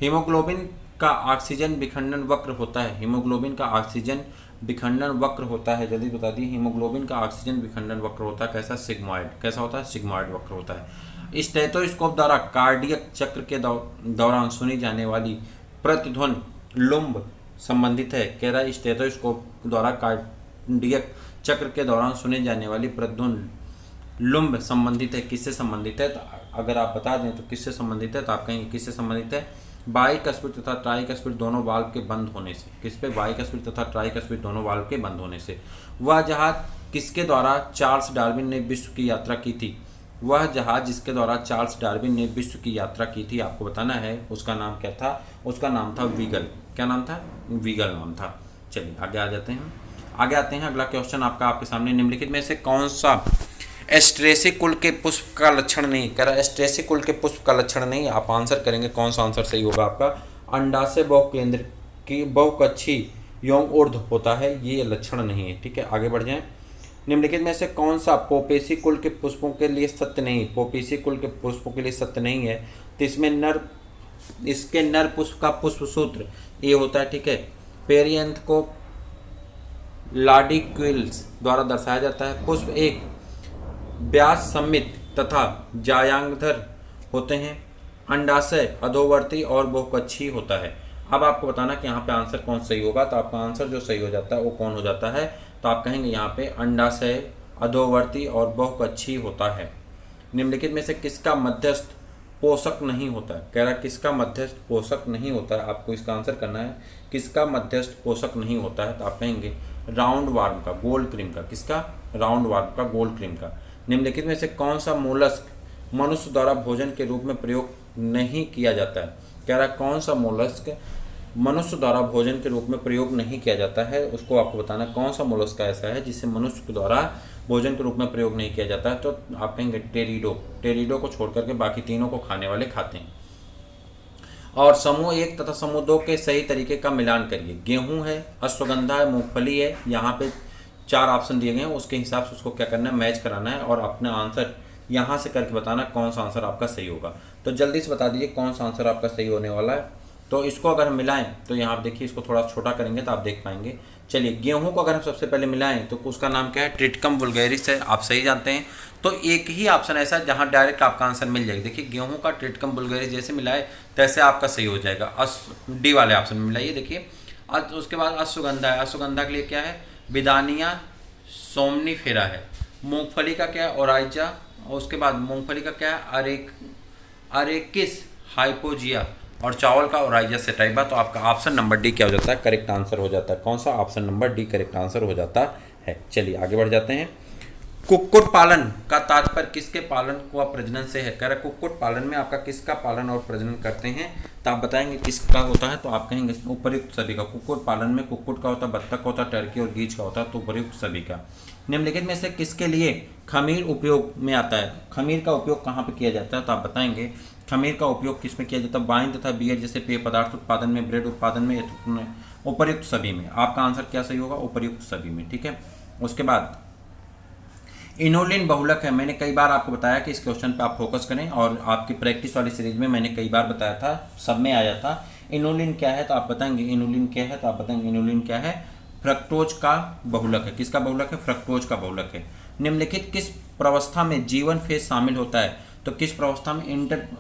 हीमोग्लोबिन का ऑक्सीजन विखंडन वक्र होता है। हीमोग्लोबिन का ऑक्सीजन विखंडन वक्र होता है, जल्दी बता दी। हीमोग्लोबिन का ऑक्सीजन विखंडन वक्र होता है कैसा? सिग्मॉइड। कैसा होता है? सिग्मॉइड वक्र होता है। स्टेथोस्कोप द्वारा कार्डियक चक्र के दौरान सुनी जाने वाली प्रतिध्वनि लुम्ब संबंधित है। कह रहा है स्टेथोस्कोप द्वारा कार्डियक चक्र के दौरान सुनी जाने वाली प्रतिध्वनि लुम्ब संबंधित है। किससे संबंधित है? तो अगर आप बता दें तो किससे संबंधित है, तो आप कहेंगे किससे संबंधित है? बाइकस्पिड तथा ट्राइकस्पिड दोनों वाल्व के बंद होने से। किस पे? बाइकस्पिड तथा ट्राइकस्पिड दोनों वाल्व के बंद होने से। वह जहाज किसके द्वारा चार्ल्स डार्विन ने विश्व की यात्रा की थी? वह जहाज जिसके द्वारा चार्ल्स डार्विन ने विश्व की यात्रा की थी, आपको बताना है उसका नाम क्या था। उसका नाम था वीगल। क्या नाम था? वीगल नाम था। चलिए आगे आ जाते हैं। आगे आते हैं, अगला क्वेश्चन आपका आपके सामने। निम्नलिखित में से कौन सा एस्ट्रेसी कुल के पुष्प का लक्षण नहीं? कह रहा एस्ट्रेसी कुल के पुष्प का लक्षण नहीं। आप आंसर करेंगे कौन सा आंसर सही होगा आपका? अंडाशय बहुकेंद्र की बहुकक्षी यौन ऊर्ध्व होता है, ये लक्षण नहीं है। ठीक है, आगे बढ़ जाएं। निम्नलिखित में से कौन सा पोपेसी कुल के पुष्पों के लिए सत्य नहीं? पोपेसी कुल के पुष्पों के लिए सत्य नहीं है। तो इसमें इसके नर पुष्प का पुष्प सूत्र ये होता है। ठीक है, पेरियंथ को लाडिक्यूल्स द्वारा दर्शाया जाता है। पुष्प एक व्यास सम्मित तथा जायांगधर होते हैं। अंडाशय अधोवर्ती और बहुकक्षीय होता है। अब आपको बताना कि यहाँ पे आंसर कौन सही होगा। तो आपका आंसर जो सही हो जाता है वो कौन हो जाता है? तो आप कहेंगे यहाँ पे अंडाशय अधोवर्ती और बहुकक्षीय होता है। निम्नलिखित में से किसका मध्यस्थ पोषक नहीं होता है? कह रहा है किसका मध्यस्थ पोषक नहीं होता है, आपको इसका आंसर करना है। किसका मध्यस्थ पोषक नहीं होता है? तो आप कहेंगे राउंड वार्म का, गोल्ड क्रीम का। किसका? राउंड वार्म का, गोल्ड क्रीम का। निम्नलिखित में से कौन सा मोलस्क मनुष्य द्वारा भोजन के रूप में प्रयोग नहीं किया जाता है? कह रहा है कौन सा मोलस्क मनुष्य द्वारा भोजन के रूप में प्रयोग नहीं किया जाता है, उसको आपको बताना कौन सा मोलस्क ऐसा है जिसे मनुष्य के द्वारा भोजन के रूप में प्रयोग नहीं किया जाता है। तो आप कहेंगे टेरिडो। टेरिडो को छोड़ करके बाकी तीनों को खाने वाले खाते हैं। और समूह 1 तथा समूह 2 के सही तरीके का मिलान करिए। गेहूं है, अश्वगंधा है, मूंगफली है। यहाँ पे 4 ऑप्शन दिए गए हैं, उसके हिसाब से उसको क्या करना है? मैच कराना है और अपना आंसर यहाँ से करके बताना कौन सा आंसर आपका सही होगा। तो जल्दी से बता दीजिए कौन सा आंसर आपका सही होने वाला है। तो इसको अगर हम मिलाएं तो यहाँ आप देखिए, इसको थोड़ा छोटा करेंगे तो आप देख पाएंगे। चलिए, गेहूं को अगर हम सबसे पहले मिलाएं तो उसका नाम क्या है? ट्रिटिकम वुल्गैरिस है, आप सही जानते हैं। तो एक ही ऑप्शन ऐसा है जहाँ डायरेक्ट आपका आंसर मिल जाएगा। देखिए, गेहूं का ट्रिटिकम वुल्गैरिस जैसे मिलाए तैसे आपका सही हो जाएगा। डी वाले ऑप्शन में मिलाइए। देखिए, उसके बाद अश्वगंधा है। अश्वगंधा के लिए क्या है? विदानिया सोमनीफेरा है। मूंगफली का क्या है? ओराइजा। और उसके बाद मूंगफली का क्या है? अरेकिस हाइपोजिया। और चावल का ओराइजा सेटाइवा। तो आपका ऑप्शन नंबर डी क्या हो जाता है? करेक्ट आंसर हो जाता है। कौन सा? Option number D correct answer हो जाता है। चलिए आगे बढ़ जाते हैं। कुक्कुट पालन का तात्पर्य किसके पालन व प्रजनन से है? कह रहा कुक्कुट पालन में आपका किसका पालन और प्रजनन करते हैं, तो आप बताएंगे किसका होता है, तो आप कहेंगे उपर्युक्त सभी का। कुक्कुट पालन में कुक्कुट का होता है, बत्तख का होता है, टर्की और गीच का होता है, तो उपर्युक्त सभी का। निम्नलिखित में से किसके लिए खमीर उपयोग में आता है? खमीर का उपयोग कहाँ पे किया जाता है, तो आप बताएंगे खमीर का उपयोग किस में किया जाता है? वाइन तथा बियर जैसे पेय पदार्थ उत्पादन में, ब्रेड उत्पादन में, उपर्युक्त सभी में। आपका आंसर क्या सही होगा? उपर्युक्त सभी में। ठीक है, उसके बाद इनोलिन बहुलक है। मैंने कई बार आपको बताया कि इस क्वेश्चन पे आप फोकस करें, और आपकी प्रैक्टिस वाली सीरीज में मैंने कई बार बताया था, सब में आया था। इनोलिन क्या है, तो आप बताएंगे इनोलिन क्या है, तो आप बताएंगे इनोलिन क्या है? फ्रक्टोज का बहुलक है। किसका बहुलक है? फ्रक्टोज का बहुलक है। निम्नलिखित किस प्रवस्था में जीवन फेज शामिल होता है, तो किस प्रवस्था में?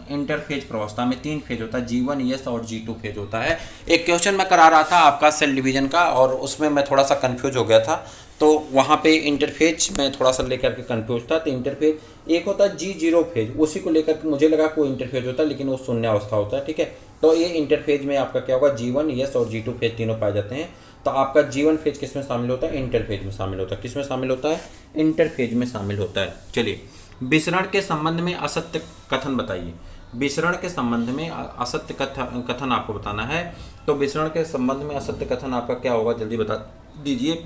इंटरफेज प्रवस्था में 3 फेज होता है, G1, S और G2 फेज होता है। एक क्वेश्चन मैं करा रहा था आपका सेल डिवीजन का, और उसमें मैं थोड़ा सा कंफ्यूज हो गया था, तो वहाँ पे इंटरफेज में थोड़ा सा लेकर के कंफ्यूज था। तो इंटरफेज एक होता है G0 फेज, उसी को लेकर के मुझे लगा कोई इंटरफेज होता है, लेकिन वो शून्य अवस्था होता है। ठीक है, तो ये इंटरफेज में आपका क्या होगा? G1, S और G2 फेज तीनों पाए जाते हैं। तो आपका G1 फेज किस में शामिल होता है? इंटरफेज में शामिल होता है। किस में शामिल होता है? इंटरफेज में शामिल होता है। चलिए, विसरण के संबंध में असत्य कथन बताइए। विसरण के संबंध में असत्य कथन आपको बताना है। तो विसरण के संबंध में असत्य कथन आपका क्या होगा, जल्दी बता दीजिए।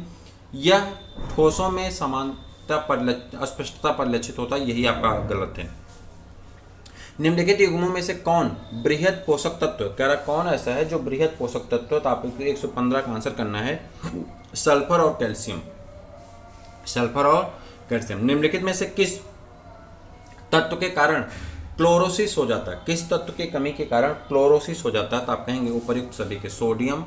यह ठोसों में समानता पर अस्पष्टता पर लक्षित होता है, यही आपका गलत है। निम्नलिखित युग्मों में से कौन बृहद पोषक तत्व? कह रहा कौन ऐसा है जो बृहद पोषक तत्व? तो आपको 115 का आंसर करना है। सल्फर और कैल्शियम। सल्फर और कैल्शियम। निम्नलिखित में से किस तत्व के कारण क्लोरोसिस हो जाता है? किस तत्व की कमी के कारण क्लोरोसिस हो जाता है? तो आप कहेंगे उपर्युक्त सभी के। सोडियम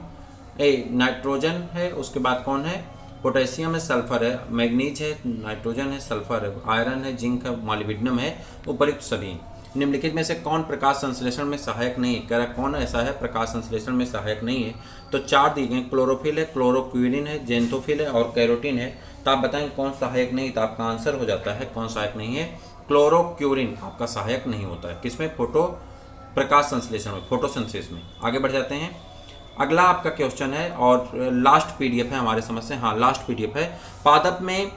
नाइट्रोजन है, उसके बाद कौन है? पोटेशियम है, सल्फर है, मैग्नीज है, नाइट्रोजन है, सल्फर है, आयरन है, जिंक है, मॉलिब्डेनम है, उपर्युक्त सभी। निम्नलिखित में से कौन प्रकाश संश्लेषण में सहायक नहीं है? कह रहा कौन ऐसा है प्रकाश संश्लेषण में सहायक नहीं है? तो 4 दिए गए, क्लोरोफिल है, क्लोरोक्विनिन है, जेंथोफिल है और कैरोटीन है। तो आप बताएंगे कौन सहायक नहीं? तो आपका आंसर हो जाता है कौन सहायक नहीं है? क्लोरोक्यूरिन आपका सहायक नहीं होता है। किसमें? फोटो प्रकाश संश्लेषण में, फोटोसिंथेसिस में। आगे बढ़ जाते हैं। अगला आपका क्वेश्चन है और लास्ट पीडीएफ है हमारे समझ से। हाँ, लास्ट पीडीएफ है। पादप में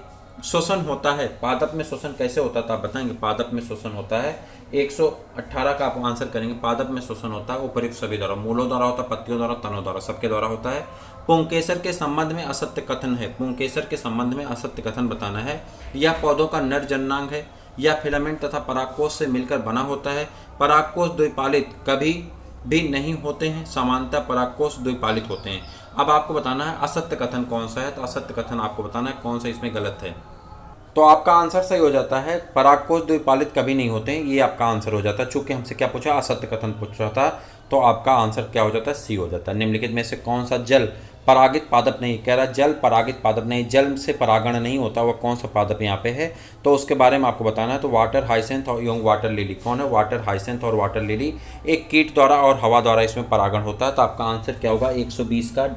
शोषण होता है। पादप में शोषण कैसे होता है, तो आप बताएंगे पादप में शोषण होता है। 118 का आप आंसर करेंगे। पादप में शोषण होता है उपर्युक्त सभी द्वारा। मूलों द्वारा होता है, पत्तियों द्वारा, तनों द्वारा, सबके द्वारा होता है। पुंकेसर के संबंध में असत्य कथन है। पुंकेसर के संबंध में असत्य कथन बताना है। यह पौधों का नर जननांग है, या फिलामेंट तथा परागकोश से मिलकर बना होता है। परागकोश द्विपालित कभी भी नहीं होते हैं, सामान्यतः परागकोश द्विपालित होते हैं। अब आपको बताना है असत्य कथन कौन सा है, तो असत्य कथन आपको बताना है कौन सा इसमें गलत है। तो आपका आंसर सही हो जाता है, परागकोश द्विपालित कभी नहीं होते हैं, ये आपका आंसर हो जाता है। चूंकि हमसे क्या पूछा? असत्य कथन पूछ रहा था, तो आपका आंसर क्या हो जाता है? सी हो जाता है। निम्नलिखित में से कौन सा जल परागित पादप नहीं? कह रहा जल परागित पादप नहीं, जल से परागण नहीं होता, वह कौन सा पादप यहाँ पे है, तो उसके बारे में आपको बताना है। तो वाटर हाइसेंथ और एवं वाटर लिली। कौन है? वाटर हाइसेंथ और वाटर लिली। एक कीट द्वारा और हवा द्वारा इसमें परागण होता है। तो आपका आंसर क्या होगा? 120 का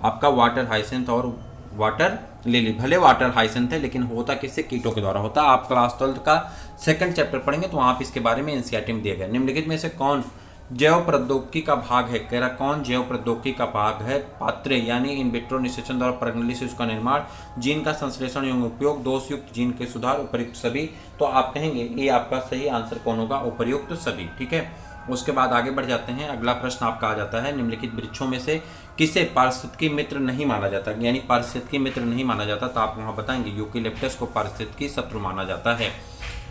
आपका वाटर हाइसेंथ और वाटर लिली। भले वाटर हाइसेंथ है, लेकिन होता किससे? कीटों के द्वारा होता है। आप क्लास 12 का 2nd चैप्टर पढ़ेंगे तो वहाँ पे इसके बारे में एनसीईआरटी में दिया गया। निम्नलिखित में से कौन जैव प्रौद्योगिकी का भाग है? कह रहा कौन जैव प्रौद्योगिकी का भाग है? पात्रे यानी इन विट्रो निषेचन द्वारा प्रगनली से उसका निर्माण, जीन का संश्लेषण एवं उपयोग, दोषयुक्त जीन के सुधार, उपर्युक्त सभी। तो आप कहेंगे ये आपका सही आंसर कौन होगा? उपर्युक्त सभी। ठीक है, उसके बाद आगे बढ़ जाते हैं। अगला प्रश्न आपका आ जाता है, निम्नलिखित वृक्षों में से किसे पारिस्थितिकी मित्र नहीं माना जाता? यानी पारिस्थितिकी मित्र नहीं माना जाता, तो आप वहाँ बताएंगे यूकेलिप्टस को पारिस्थितिकी शत्रु माना जाता है।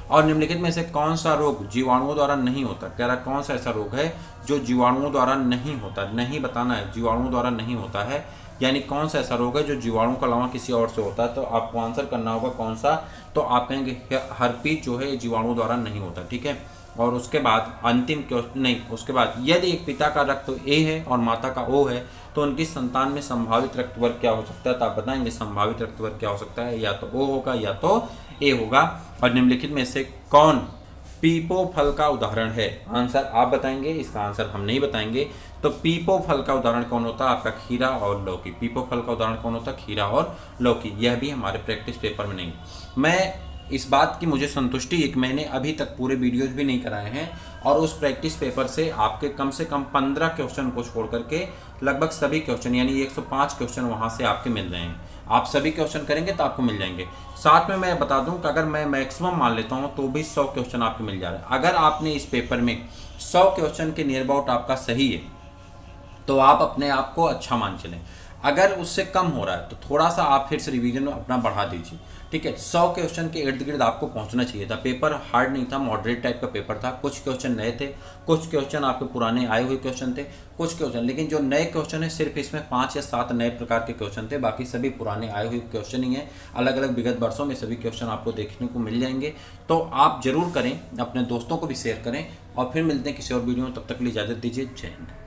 और निम्नलिखित में से कौन सा रोग जीवाणुओं द्वारा नहीं होता? कह रहा कौन सा ऐसा रोग है जो जीवाणुओं द्वारा नहीं होता? नहीं बताना है, जीवाणुओं द्वारा नहीं होता है, यानी कौन सा ऐसा रोग है जो जीवाणु के अलावा किसी और से होता है। तो आपको आंसर करना होगा कौन सा, तो आप कहेंगे हर्पीज जो है जीवाणु द्वारा नहीं होता। ठीक है, और उसके बाद अंतिम नहीं, उसके बाद यदि एक पिता का रक्त ए है और माता का ओ है तो उनकी संतान में संभावित रक्तवर्ग क्या हो सकता है? तो आप बताएंगे संभावित रक्तवर्ग क्या हो सकता है? या तो ओ होगा या तो ए होगा। और निम्नलिखित में से कौन पीपो फल का उदाहरण है? आंसर आप बताएंगे, इसका आंसर हम नहीं बताएंगे। तो पीपो फल का उदाहरण कौन होता है? आपका खीरा और लौकी। पीपो फल का उदाहरण कौन होता है? खीरा और लौकी। यह भी हमारे प्रैक्टिस पेपर में नहीं। मैं इस बात की मुझे संतुष्टि है कि मैंने अभी तक पूरे वीडियोज भी नहीं कराए हैं और उस प्रैक्टिस पेपर से आपके कम से कम 15 क्वेश्चन को छोड़ करके लगभग सभी क्वेश्चन यानी 105 क्वेश्चन वहाँ से आपके मिल रहे हैं। आप सभी क्वेश्चन करेंगे तो आपको मिल जाएंगे। साथ में मैं बता दूं कि अगर मैं मैक्सिमम मान लेता हूं तो भी 100 क्वेश्चन आपके मिल जा रहे हैं। अगर आपने इस पेपर में 100 क्वेश्चन के नियर अबाउट आपका सही है तो आप अपने आप को अच्छा मान चलें। अगर उससे कम हो रहा है तो थोड़ा सा आप फिर से रिवीजन अपना बढ़ा दीजिए, ठीक है। 100 क्वेश्चन के इर्द गिर्द आपको पहुंचना चाहिए था। पेपर हार्ड नहीं था, मॉडरेट टाइप का पेपर था। कुछ क्वेश्चन नए थे, कुछ क्वेश्चन आपके पुराने आए हुए क्वेश्चन थे, कुछ क्वेश्चन, लेकिन जो नए क्वेश्चन है सिर्फ इसमें 5 या 7 नए प्रकार के क्वेश्चन थे, बाकी सभी पुराने आए हुए क्वेश्चन ही हैं। अलग अलग विगत वर्षों में सभी क्वेश्चन आपको देखने को मिल जाएंगे। तो आप जरूर करें, अपने दोस्तों को भी शेयर करें और फिर मिलते हैं किसी और वीडियो में। तब तक के लिए इजाजत दीजिए। जय हिंद।